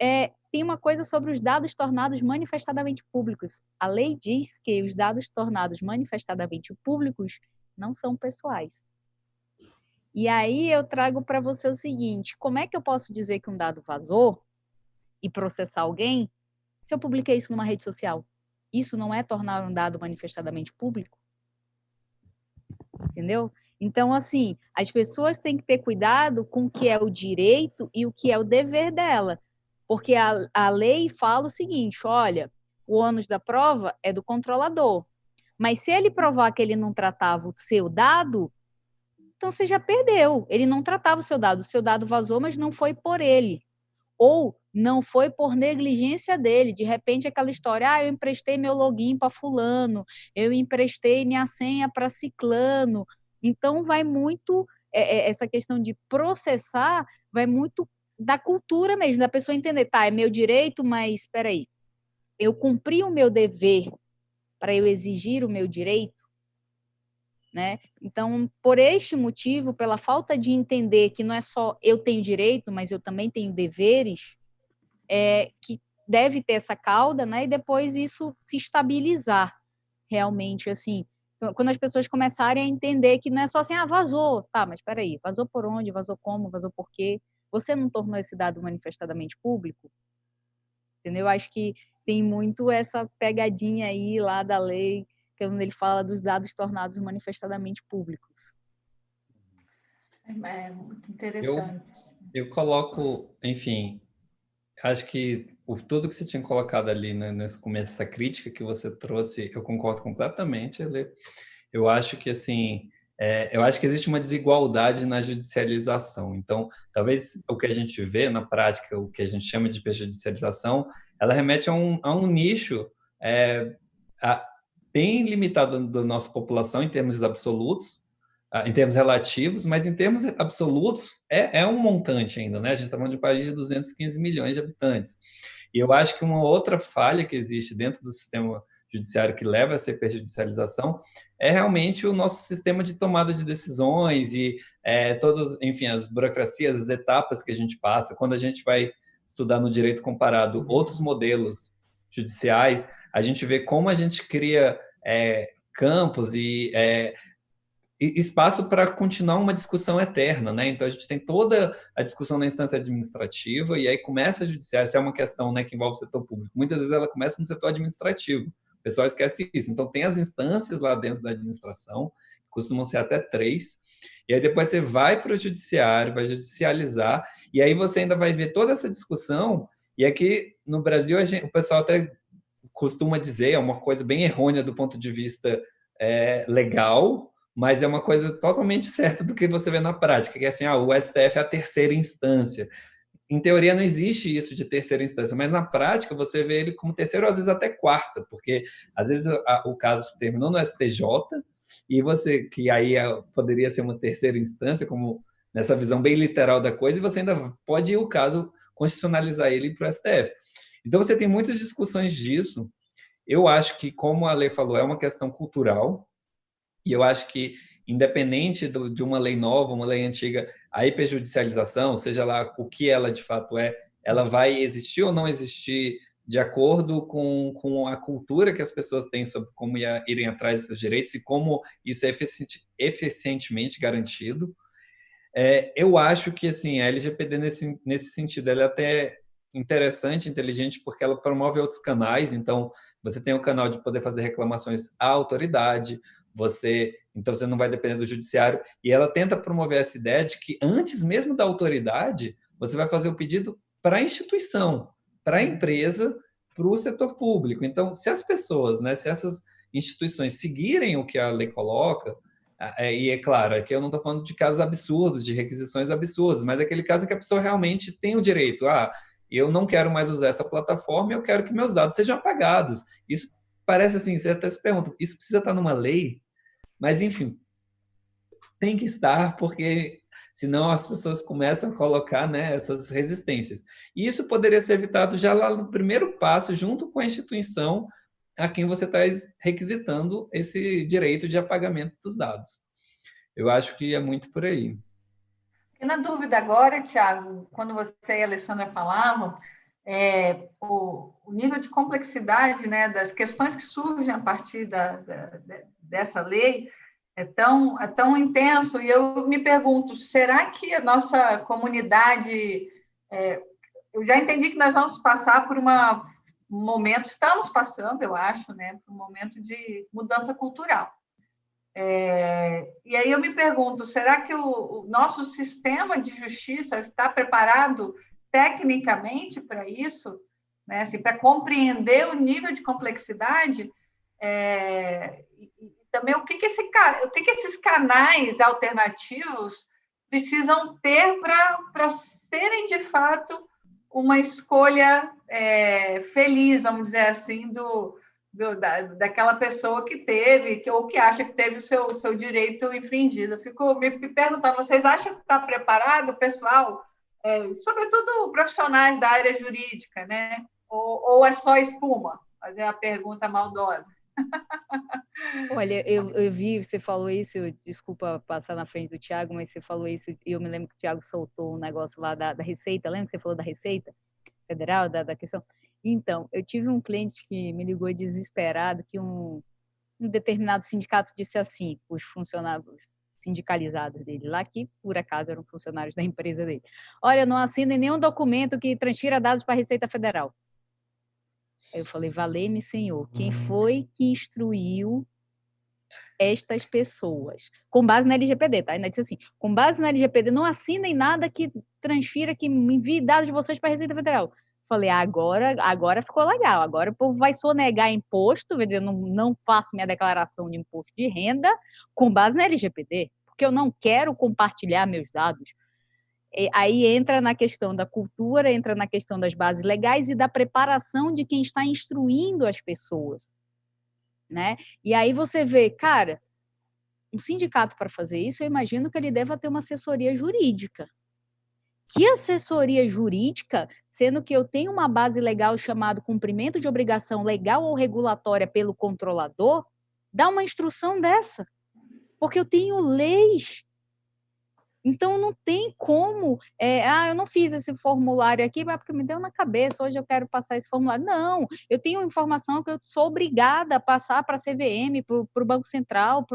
tem uma coisa sobre os dados tornados manifestadamente públicos. A lei diz que os dados tornados manifestadamente públicos não são pessoais. E aí eu trago para você o seguinte, como é que eu posso dizer que um dado vazou e processar alguém se eu publiquei isso numa rede social? Isso não é tornar um dado manifestadamente público? Entendeu? Então, assim, as pessoas têm que ter cuidado com o que é o direito e o que é o dever dela. Porque a lei fala o seguinte, olha, o ônus da prova é do controlador. Mas se ele provar que ele não tratava o seu dado, então você já perdeu. Ele não tratava o seu dado vazou, mas não foi por ele. Ou não foi por negligência dele. De repente, aquela história, eu emprestei meu login para fulano, eu emprestei minha senha para ciclano. Então, vai muito, essa questão de processar, vai muito da cultura mesmo, da pessoa entender, tá, é meu direito, mas espera aí, eu cumpri o meu dever para eu exigir o meu direito? né? Então, por este motivo, pela falta de entender que não é só eu tenho direito, mas eu também tenho deveres, que deve ter essa cauda, né? E depois isso se estabilizar realmente, assim. Quando as pessoas começarem a entender que não é só assim, vazou, tá, mas espera aí, vazou por onde, vazou como, vazou por quê? Você não tornou esse dado manifestadamente público? Entendeu? Acho que tem muito essa pegadinha aí lá da lei, que é onde ele fala dos dados tornados manifestadamente públicos. É muito Eu, interessante. eu coloco, enfim, acho que por tudo que você tinha colocado ali, né, nesse começo, essa crítica que você trouxe, eu concordo completamente, Ele. Eu acho que, assim, eu acho que existe uma desigualdade na judicialização. Então, talvez o que a gente vê na prática, o que a gente chama de prejudicialização, ela remete a um nicho é, a- bem limitado da nossa população em termos absolutos, em termos relativos, mas em termos absolutos é um montante ainda, né? A gente está falando de um país de 215 milhões de habitantes. E eu acho que uma outra falha que existe dentro do sistema judiciário que leva a essa hiperjudicialização é realmente o nosso sistema de tomada de decisões e todas, enfim, as burocracias, as etapas que a gente passa. Quando a gente vai estudar no direito comparado outros modelos judiciais, a gente vê como a gente cria campos e espaço para continuar uma discussão eterna, né? Então a gente tem toda a discussão na instância administrativa e aí começa a judiciária, se é uma questão, né, que envolve o setor público. Muitas vezes ela começa no setor administrativo. O pessoal esquece isso. Então tem as instâncias lá dentro da administração, costumam ser até 3, e aí depois você vai para o judiciário, vai judicializar, e aí você ainda vai ver toda essa discussão. E aqui no Brasil o pessoal até costuma dizer, é uma coisa bem errônea do ponto de vista legal, mas é uma coisa totalmente certa do que você vê na prática, que é assim, o STF é a terceira instância. Em teoria não existe isso de terceira instância, mas na prática você vê ele como terceiro, às vezes até quarta, porque às vezes o caso terminou no STJ e você, que aí poderia ser uma terceira instância, como nessa visão bem literal da coisa, e você ainda pode ir o caso constitucionalizar ele para o STF. Então você tem muitas discussões disso. Eu acho que, como a lei falou, é uma questão cultural, e eu acho que, independente de uma lei nova, uma lei antiga, a hiperjudicialização, seja lá o que ela de fato ela vai existir ou não existir de acordo com a cultura que as pessoas têm sobre como irem atrás dos seus direitos e como isso é eficientemente garantido. Eu acho que assim, a LGPD, nesse sentido, ela é até interessante, inteligente, porque ela promove outros canais. Então, você tem o canal de poder fazer reclamações à autoridade, então você não vai depender do judiciário, e ela tenta promover essa ideia de que antes mesmo da autoridade, você vai fazer o pedido para a instituição, para a empresa, para o setor público. Então, se as pessoas, né, se essas instituições seguirem o que a lei coloca, e é claro, aqui eu não estou falando de casos absurdos, de requisições absurdas, mas é aquele caso em que a pessoa realmente tem o direito. Eu não quero mais usar essa plataforma, eu quero que meus dados sejam apagados. Isso parece assim, você até se pergunta, isso precisa estar numa lei? Mas, enfim, tem que estar, porque senão as pessoas começam a colocar, né, essas resistências. E isso poderia ser evitado já lá no primeiro passo, junto com a instituição a quem você está requisitando esse direito de apagamento dos dados. Eu acho que é muito por aí. E na dúvida agora, Tiago, quando você e a Alessandra falavam, o nível de complexidade, né, das questões que surgem a partir dessa lei é tão intenso, e eu me pergunto, será que a nossa comunidade... eu já entendi que nós vamos passar por um momento, estamos passando, eu acho, né, por um momento de mudança cultural. E aí eu me pergunto, será que o nosso sistema de justiça está preparado tecnicamente para isso? Né? Assim, para compreender o nível de complexidade? E também o que esses canais alternativos precisam ter para serem, de fato, uma escolha feliz, vamos dizer assim, daquela pessoa que teve, ou que acha que teve o seu direito infringido. Eu fico me perguntando, vocês acham que está preparado, pessoal? Sobretudo profissionais da área jurídica, né? Ou é só espuma? Fazer a pergunta maldosa. Olha, eu vi, você falou isso, desculpa passar na frente do Thiago, mas você falou isso, e eu me lembro que o Thiago soltou um negócio lá da Receita, lembra que você falou da Receita Federal, da questão? Então, eu tive um cliente que me ligou desesperado, que um determinado sindicato disse assim, os funcionários sindicalizados dele lá, que por acaso eram funcionários da empresa dele: olha, não assinem nenhum documento que transfira dados para a Receita Federal. Aí eu falei: valei-me, senhor, quem foi que instruiu estas pessoas? Com base na LGPD, tá? Ainda disse assim: com base na LGPD, não assinem nada que transfira, que envie dados de vocês para a Receita Federal. Falei: agora ficou legal, agora o povo vai sonegar imposto, eu não faço minha declaração de imposto de renda com base na LGPD, porque eu não quero compartilhar meus dados. E aí entra na questão da cultura, entra na questão das bases legais e da preparação de quem está instruindo as pessoas, né? E aí você vê, cara, um sindicato para fazer isso, eu imagino que ele deva ter uma assessoria jurídica. Que assessoria jurídica, sendo que eu tenho uma base legal chamada cumprimento de obrigação legal ou regulatória pelo controlador, dá uma instrução dessa? Porque eu tenho leis. Então, não tem como, eu não fiz esse formulário aqui, mas porque me deu na cabeça, hoje eu quero passar esse formulário. Não, eu tenho informação que eu sou obrigada a passar para a CVM, para o Banco Central,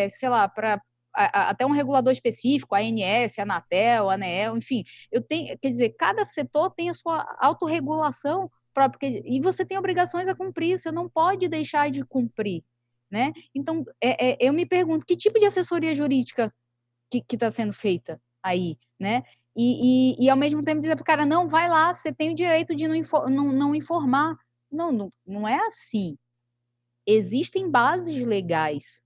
sei lá, para até um regulador específico, a ANS, a Anatel, a ANEEL, enfim, eu tenho, quer dizer, cada setor tem a sua autorregulação própria, e você tem obrigações a cumprir, você não pode deixar de cumprir, né? Então, eu me pergunto, que tipo de assessoria jurídica que está sendo feita aí, né? E ao mesmo tempo dizer para o cara, não, vai lá, você tem o direito de não informar. Não é assim. Existem bases legais,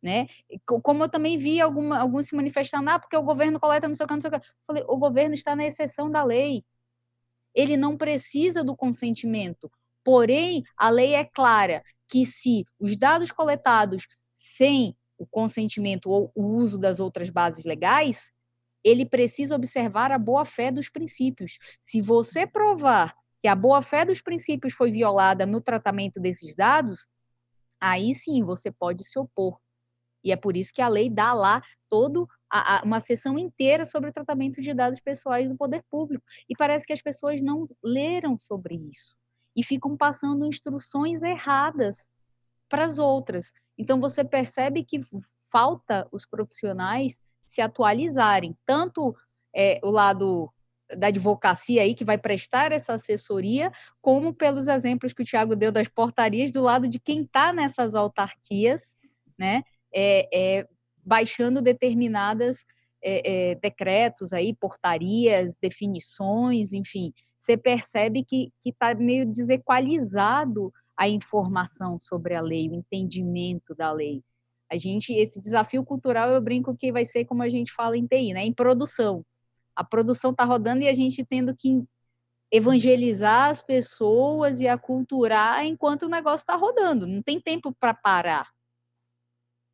né? Como eu também vi alguns se manifestando, porque o governo coleta não sei o que, não sei o que. Eu falei, o governo está na exceção da lei. Ele não precisa do consentimento. Porém, a lei é clara que se os dados coletados sem o consentimento ou o uso das outras bases legais, ele precisa observar a boa-fé dos princípios. Se você provar que a boa-fé dos princípios foi violada no tratamento desses dados, aí sim você pode se opor. E é por isso que a lei dá lá uma seção inteira sobre o tratamento de dados pessoais do poder público. E parece que as pessoas não leram sobre isso e ficam passando instruções erradas para as outras. Então, você percebe que falta os profissionais se atualizarem, tanto o lado da advocacia aí, que vai prestar essa assessoria, como pelos exemplos que o Thiago deu das portarias, do lado de quem está nessas autarquias, né? Baixando determinadas decretos aí, portarias, definições, enfim, você percebe que está meio desequalizado a informação sobre a lei, o entendimento da lei. Esse desafio cultural, eu brinco que vai ser como a gente fala em TI, né? Em produção. A produção está rodando e a gente tendo que evangelizar as pessoas e aculturar enquanto o negócio está rodando. Não tem tempo para parar.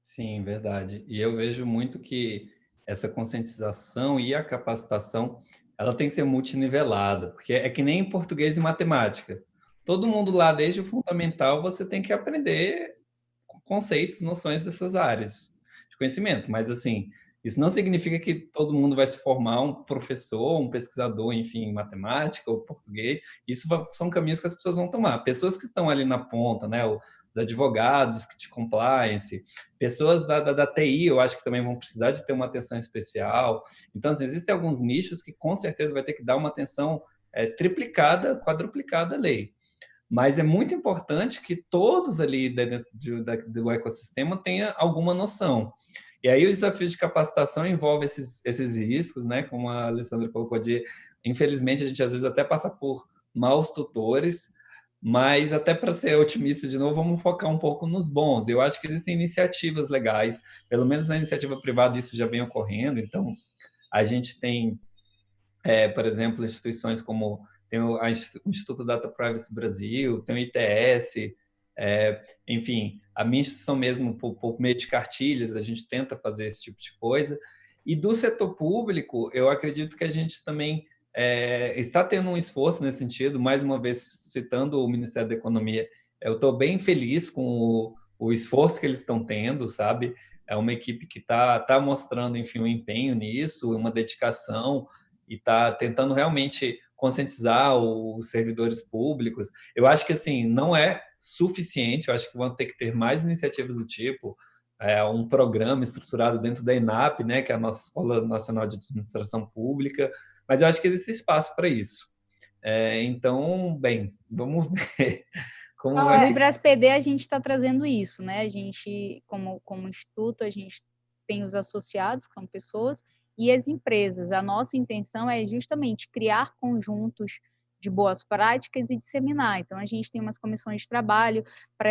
Sim, verdade. E eu vejo muito que essa conscientização e a capacitação, ela tem que ser multinivelada, porque é que nem em português e matemática. Todo mundo lá, desde o fundamental, você tem que aprender conceitos, noções dessas áreas de conhecimento. Mas, assim, isso não significa que todo mundo vai se formar um professor, um pesquisador, enfim, em matemática ou português. Isso são caminhos que as pessoas vão tomar. Pessoas que estão ali na ponta, né? Os advogados de compliance, pessoas da TI, eu acho que também vão precisar de ter uma atenção especial. Então, assim, existem alguns nichos que com certeza vai ter que dar uma atenção triplicada, quadruplicada à lei. Mas é muito importante que todos ali dentro do ecossistema tenham alguma noção. E aí os desafios de capacitação envolvem esses riscos, né? Como a Alessandra colocou, infelizmente a gente às vezes até passa por maus tutores, mas até para ser otimista de novo, vamos focar um pouco nos bons. Eu acho que existem iniciativas legais, pelo menos na iniciativa privada isso já vem ocorrendo, então a gente tem, por exemplo, instituições como tem o Instituto Data Privacy Brasil, tem o ITS, enfim, a minha instituição mesmo, por meio de cartilhas, a gente tenta fazer esse tipo de coisa. E do setor público, eu acredito que a gente também está tendo um esforço nesse sentido, mais uma vez citando o Ministério da Economia, Eu estou bem feliz com o esforço que eles estão tendo, sabe? É uma equipe que tá mostrando, enfim, um empenho nisso, uma dedicação, e está tentando realmente conscientizar os servidores públicos. Eu acho que, assim, não é suficiente, eu acho que vão ter que ter mais iniciativas do tipo, um programa estruturado dentro da ENAP, né, que é a nossa Escola Nacional de Administração Pública, mas eu acho que existe espaço para isso. Então, bem, vamos ver como vai No ficar. IBRAS-PD a gente está trazendo isso, né? A gente, como instituto, a gente tem os associados, que são pessoas, e as empresas. A nossa intenção é justamente criar conjuntos de boas práticas e disseminar. Então, a gente tem umas comissões de trabalho para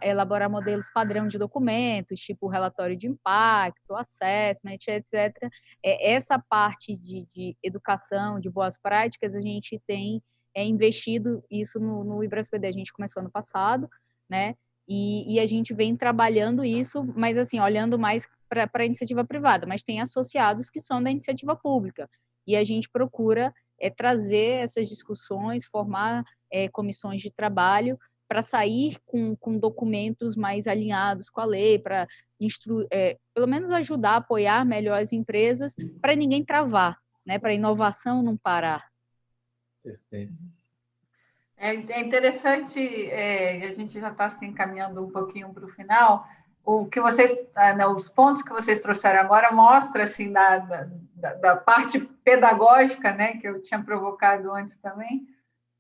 elaborar modelos padrão de documentos, tipo relatório de impacto, assessment, etc. Essa parte de educação, de boas práticas, a gente tem investido isso no IBRAS-PD. A gente começou ano passado, né? E a gente vem trabalhando isso, mas assim, olhando mais para a iniciativa privada, mas tem associados que são da iniciativa pública. E a gente procura trazer essas discussões, formar comissões de trabalho para sair com documentos mais alinhados com a lei, para pelo menos ajudar, apoiar melhor as empresas, para ninguém travar, né? Para a inovação não parar. Perfeito. É interessante, a gente já está se encaminhando um pouquinho para o final. O que vocês, os pontos que vocês trouxeram agora mostra assim da parte pedagógica, né, que eu tinha provocado antes também,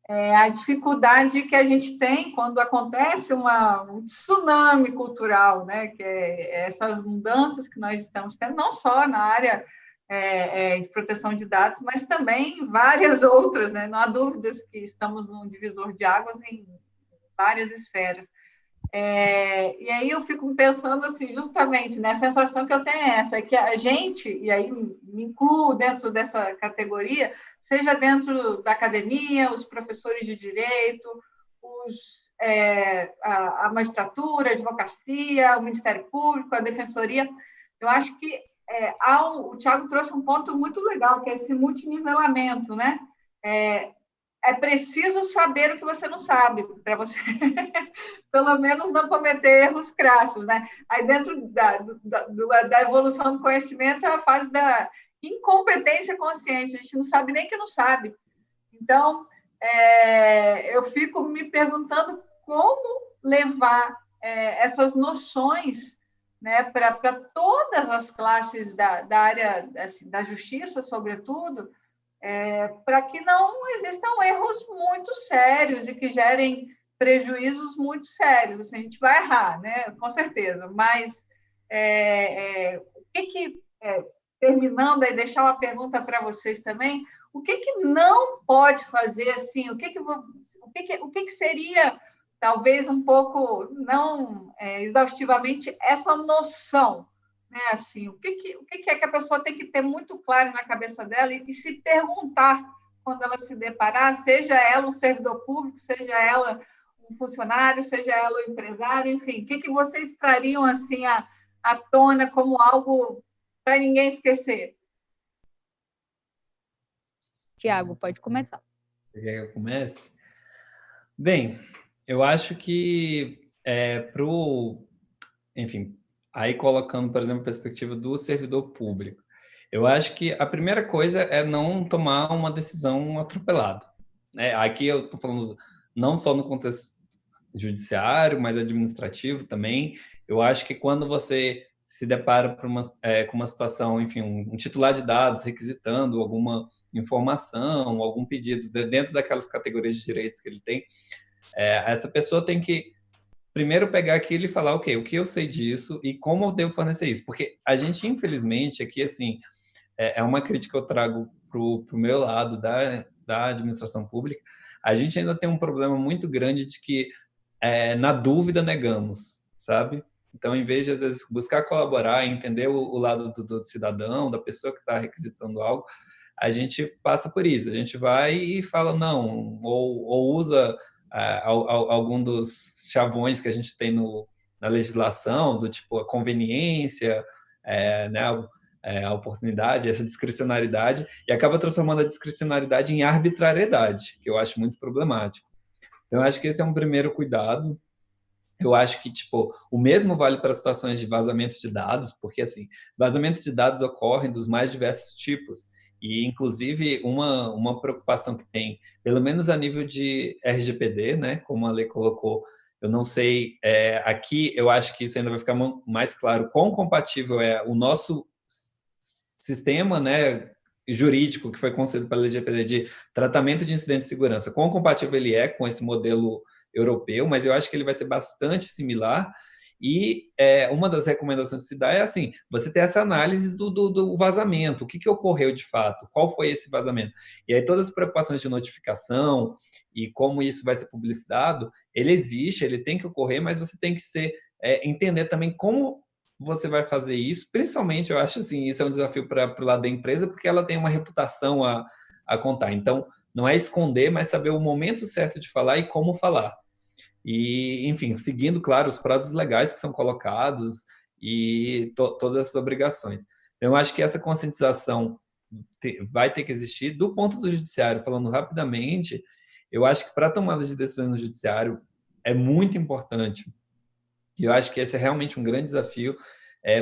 a dificuldade que a gente tem quando acontece um tsunami cultural, né, que essas mudanças que nós estamos tendo, não só na área de proteção de dados, mas também várias outras, né? Não há dúvidas que estamos num divisor de águas em várias esferas. E aí eu fico pensando assim, justamente, né, a sensação que eu tenho é essa, é que a gente, e aí me incluo dentro dessa categoria, seja dentro da academia, os professores de direito, a magistratura, a advocacia, o Ministério Público, a defensoria, eu acho que o Thiago trouxe um ponto muito legal, que é esse multinivelamento, né? É preciso saber o que você não sabe, para você, pelo menos, não cometer erros crassos, né? Aí, dentro da evolução do conhecimento, é a fase da incompetência consciente, a gente não sabe nem que não sabe. Então, eu fico me perguntando como levar essas noções, né, para todas as classes da área assim, da justiça, sobretudo, para que não existam erros muito sérios e que gerem prejuízos muito sérios. Assim, a gente vai errar, né, com certeza, mas terminando aí, deixar uma pergunta para vocês também, o que não pode fazer assim, o que seria talvez um pouco, não exaustivamente, essa noção, né? Assim, o que é que a pessoa tem que ter muito claro na cabeça dela e se perguntar quando ela se deparar, seja ela um servidor público, seja ela um funcionário, seja ela um empresário, enfim, o que vocês trariam assim à tona como algo para ninguém esquecer? Tiago, pode começar. Você quer que eu comece? Bem, eu acho que enfim, aí colocando, por exemplo, a perspectiva do servidor público, eu acho que a primeira coisa é não tomar uma decisão atropelada. Aqui eu estou falando não só no contexto judiciário, mas administrativo também. Eu acho que quando você se depara com uma situação, enfim, um titular de dados requisitando alguma informação, algum pedido dentro daquelas categorias de direitos que ele tem, essa pessoa tem que primeiro pegar aquilo e falar, ok, o que eu sei disso e como eu devo fornecer isso? Porque a gente, infelizmente, aqui, assim, é uma crítica que eu trago para o meu lado da administração pública, a gente ainda tem um problema muito grande de que, na dúvida, negamos, sabe? Então, em vez de, às vezes, buscar colaborar, entender o lado do cidadão, da pessoa que está requisitando algo, a gente passa por isso. A gente vai e fala não, ou usa algum dos chavões que a gente tem na legislação, do tipo a conveniência, né, a oportunidade, essa discricionariedade, e acaba transformando a discricionariedade em arbitrariedade, que eu acho muito problemático. Então, eu acho que esse é um primeiro cuidado. Eu acho que, tipo, o mesmo vale para situações de vazamento de dados, porque, assim, vazamentos de dados ocorrem dos mais diversos tipos. E, inclusive, uma preocupação que tem, pelo menos a nível de RGPD, né, como a lei colocou, eu não sei, aqui eu acho que isso ainda vai ficar mais claro quão compatível é o nosso sistema, né, jurídico que foi concedido pela LGPD de tratamento de incidentes de segurança, quão compatível ele é com esse modelo europeu, mas eu acho que ele vai ser bastante similar. E uma das recomendações que se dá é assim: você ter essa análise do vazamento, o que ocorreu de fato, qual foi esse vazamento. E aí todas as preocupações de notificação e como isso vai ser publicitado, ele existe, ele tem que ocorrer, mas você tem que entender também como você vai fazer isso. Principalmente, eu acho assim, isso é um desafio para o lado da empresa, porque ela tem uma reputação a contar. Então, não é esconder, mas saber o momento certo de falar e como falar. E, enfim, seguindo, claro, os prazos legais que são colocados e todas essas obrigações. Então, eu acho que essa conscientização vai ter que existir. Do ponto do judiciário, falando rapidamente, eu acho que para tomada de decisões no judiciário é muito importante, e eu acho que esse é realmente um grande desafio,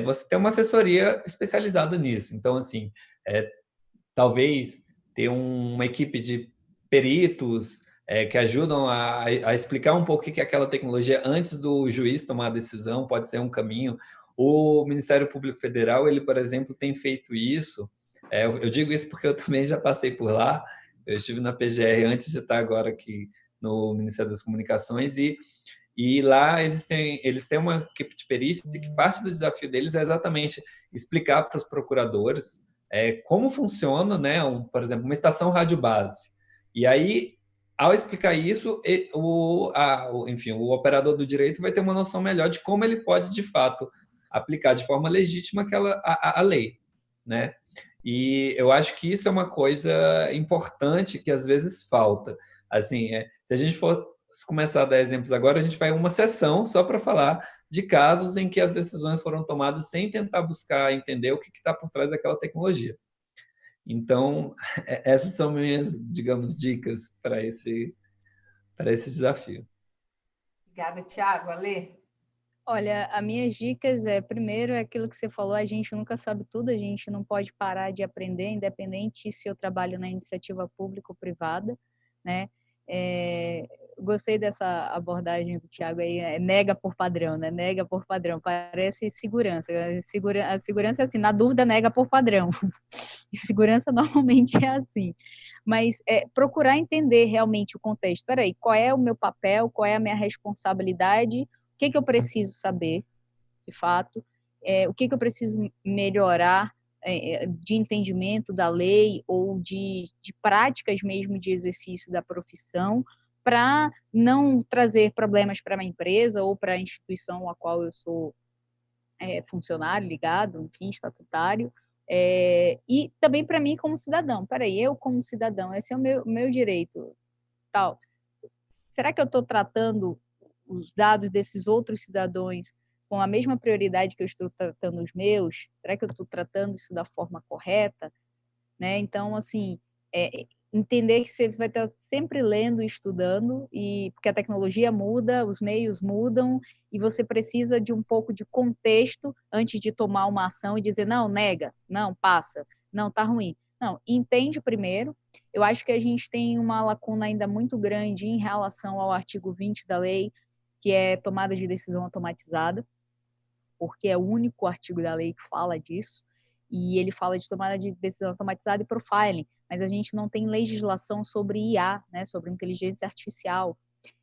você ter uma assessoria especializada nisso. Então, assim, talvez ter uma equipe de peritos que ajudam a explicar um pouco o que é aquela tecnologia antes do juiz tomar a decisão, pode ser um caminho. O Ministério Público Federal, ele, por exemplo, tem feito isso. Eu digo isso porque eu também já passei por lá. Eu estive na PGR antes de estar agora aqui no Ministério das Comunicações e lá eles têm uma equipe de perícia que parte do desafio deles é exatamente explicar para os procuradores como funciona, né, por exemplo, uma estação rádio base. E aí, ao explicar isso, enfim, o operador do direito vai ter uma noção melhor de como ele pode, de fato, aplicar de forma legítima a lei, né? E eu acho que isso é uma coisa importante que às vezes falta. Assim, se a gente for começar a dar exemplos agora, a gente vai uma sessão só para falar de casos em que as decisões foram tomadas sem tentar buscar entender o que está por trás daquela tecnologia. Então, essas são minhas, digamos, dicas para esse desafio. Obrigada, Tiago. Alê? Olha, as minhas dicas primeiro, é aquilo que você falou, a gente nunca sabe tudo, a gente não pode parar de aprender, independente se eu trabalho na iniciativa pública ou privada, né? Gostei dessa abordagem do Tiago aí, nega por padrão, né? Nega por padrão, parece segurança. A segurança é assim, na dúvida, nega por padrão. E segurança normalmente é assim. Mas procurar entender realmente o contexto. Espera aí, qual é o meu papel, qual é a minha responsabilidade, o que eu preciso saber, de fato, o que eu preciso melhorar de entendimento da lei ou de práticas mesmo de exercício da profissão, para não trazer problemas para a minha empresa ou para a instituição a qual eu sou funcionário, ligado, enfim, estatutário, e também para mim como cidadão. Peraí, eu como cidadão, esse é o meu direito, tal. Será que eu estou tratando os dados desses outros cidadãos com a mesma prioridade que eu estou tratando os meus? Será que eu estou tratando isso da forma correta? Né? Então, assim, entender que você vai estar sempre lendo e estudando, porque a tecnologia muda, os meios mudam, e você precisa de um pouco de contexto antes de tomar uma ação e dizer, não, nega, não, passa, não, tá ruim. Não, entende primeiro. Eu acho que a gente tem uma lacuna ainda muito grande em relação ao artigo 20 da lei, que é tomada de decisão automatizada, porque é o único artigo da lei que fala disso, e ele fala de tomada de decisão automatizada e profiling, mas a gente não tem legislação sobre IA, né, sobre inteligência artificial,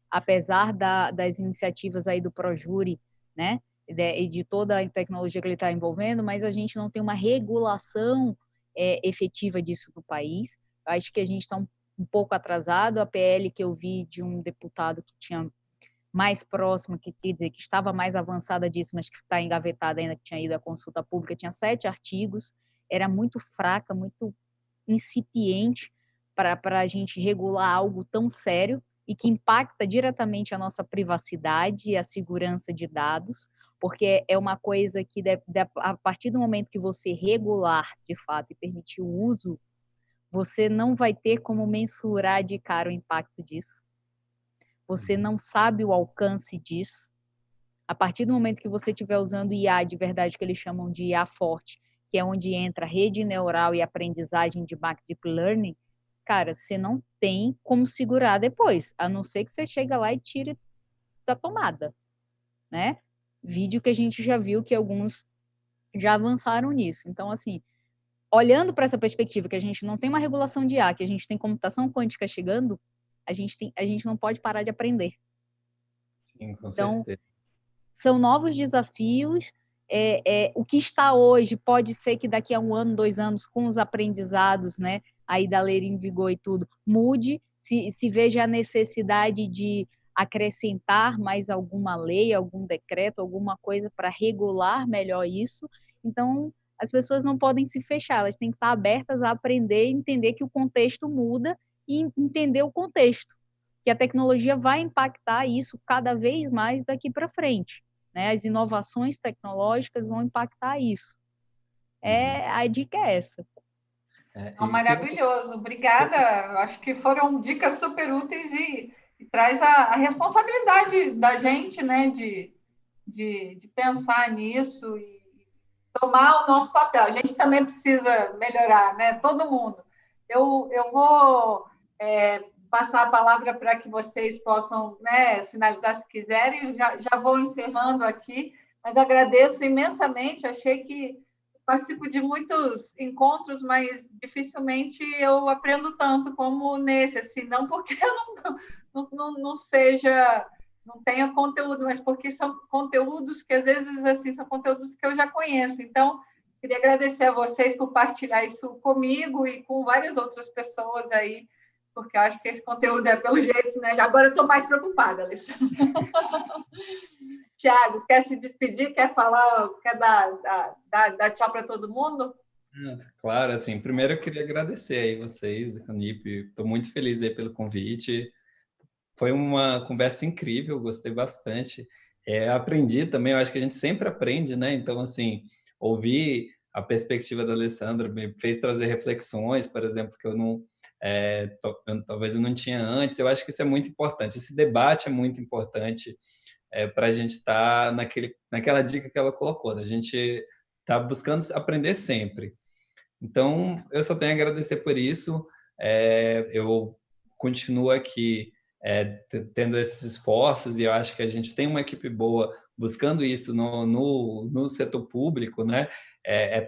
apesar das iniciativas aí do ProJury, né, e de toda a tecnologia que ele está envolvendo, mas a gente não tem uma regulação efetiva disso no país. Eu acho que a gente está um pouco atrasado. A PL que eu vi de um deputado que tinha mais próxima, que quer dizer, que estava mais avançada disso, mas que está engavetada ainda, que tinha ido à consulta pública, tinha 7 artigos, era muito fraca, muito incipiente para a gente regular algo tão sério e que impacta diretamente a nossa privacidade e a segurança de dados, porque é uma coisa que, a partir do momento que você regular, de fato, e permitir o uso, você não vai ter como mensurar de cara o impacto disso. Você não sabe o alcance disso, A partir do momento que você estiver usando IA de verdade, que eles chamam de IA forte, que é onde entra rede neural e aprendizagem de deep learning, cara, você não tem como segurar depois, a não ser que você chega lá e tire da tomada, né? Vídeo que a gente já viu que alguns já avançaram nisso. Então, assim, olhando para essa perspectiva que a gente não tem uma regulação de IA, que a gente tem computação quântica chegando, a gente não pode parar de aprender. Sim, com Então, certeza. são novos desafios. O que está hoje pode ser que daqui a 1 ano, 2 anos, com os aprendizados, né, aí da lei em vigor e tudo, mude, se veja a necessidade de acrescentar mais alguma lei, algum decreto, alguma coisa para regular melhor isso. Então, as pessoas não podem se fechar, elas têm que estar abertas a aprender e entender que o contexto muda e entender o contexto, que a tecnologia vai impactar isso cada vez mais daqui para frente, né? As inovações tecnológicas vão impactar isso. A dica é essa. Maravilhoso, obrigada. Eu acho que foram dicas super úteis e traz a responsabilidade da gente, né, de pensar nisso e tomar o nosso papel. A gente também precisa melhorar, né? Todo mundo. Eu vou passar a palavra para que vocês possam, né, finalizar se quiserem. Já vou encerrando aqui, mas agradeço imensamente. Achei que participo de muitos encontros, mas dificilmente eu aprendo tanto como nesse, assim, não porque eu não seja, não tenha conteúdo, mas porque são conteúdos que às vezes assim são conteúdos que eu já conheço. Então, queria agradecer a vocês por partilhar isso comigo e com várias outras pessoas aí, porque eu acho que esse conteúdo é pelo jeito, né? Agora eu estou mais preocupada, Alessandra. Tiago, quer se despedir? Quer falar? Quer dar tchau para todo mundo? Claro, assim, primeiro eu queria agradecer aí vocês, da Canip, estou muito feliz aí pelo convite. Foi uma conversa incrível, gostei bastante. Aprendi também, eu acho que a gente sempre aprende, né? Então, assim, ouvir a perspectiva da Alessandra me fez trazer reflexões, por exemplo, que eu não, talvez eu não tinha antes. Eu acho que isso é muito importante. Esse debate é muito importante para a gente estar naquela dica que ela colocou, da gente estar buscando aprender sempre. Então, eu só tenho a agradecer por isso. Eu continuo aqui tendo esses esforços e eu acho que a gente tem uma equipe boa buscando isso no setor público, né?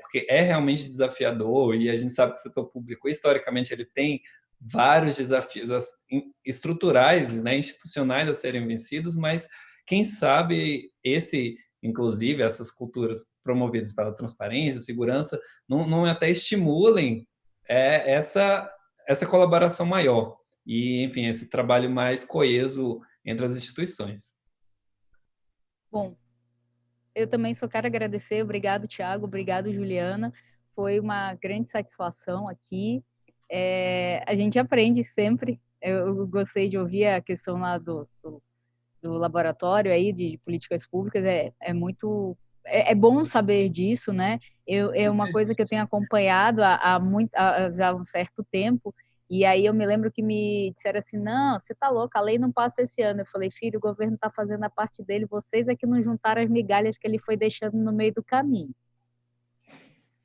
Porque é realmente desafiador e a gente sabe que o setor público, historicamente, ele tem vários desafios estruturais, né, institucionais a serem vencidos, mas quem sabe inclusive, essas culturas promovidas pela transparência, segurança, não até estimulem essa colaboração maior e, enfim, esse trabalho mais coeso entre as instituições. Bom, eu também só quero agradecer. Obrigado, Tiago. Obrigado, Juliana. Foi uma grande satisfação aqui. A gente aprende sempre. Eu gostei de ouvir a questão lá do laboratório aí de políticas públicas. É bom saber disso, né? É uma coisa que eu tenho acompanhado há um certo tempo, e aí eu me lembro que me disseram assim, não, você tá louca, a lei não passa esse ano. Eu falei, filho, o governo está fazendo a parte dele, vocês é que não juntaram as migalhas que ele foi deixando no meio do caminho.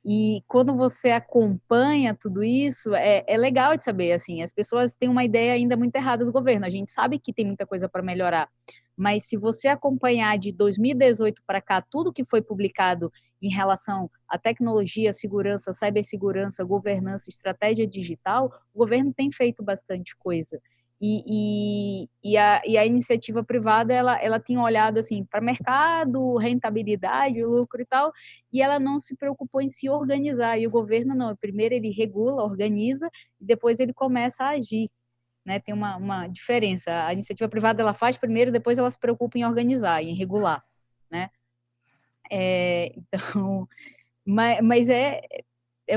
E quando você acompanha tudo isso, é legal de saber, assim, as pessoas têm uma ideia ainda muito errada do governo, a gente sabe que tem muita coisa para melhorar, mas se você acompanhar de 2018 para cá, tudo que foi publicado em relação à tecnologia, segurança, cibersegurança, governança, estratégia digital, o governo tem feito bastante coisa. E a iniciativa privada, ela tem olhado assim para mercado, rentabilidade, lucro e tal, e ela não se preocupou em se organizar. E o governo não, primeiro ele regula, organiza, e depois ele começa a agir. Né? Tem uma diferença. A iniciativa privada ela faz primeiro, depois ela se preocupa em organizar, em regular. Né? Então, mas é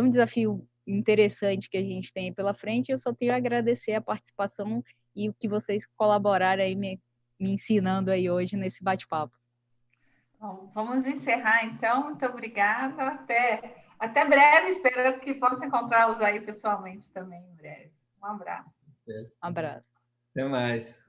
um desafio interessante que a gente tem pela frente. Eu só tenho a agradecer a participação e o que vocês colaboraram aí me ensinando aí hoje nesse bate-papo. Bom, vamos encerrar então. Muito obrigada. Até breve. Espero que possa encontrá-los aí pessoalmente também em breve. Um abraço. Um abraço. Até mais.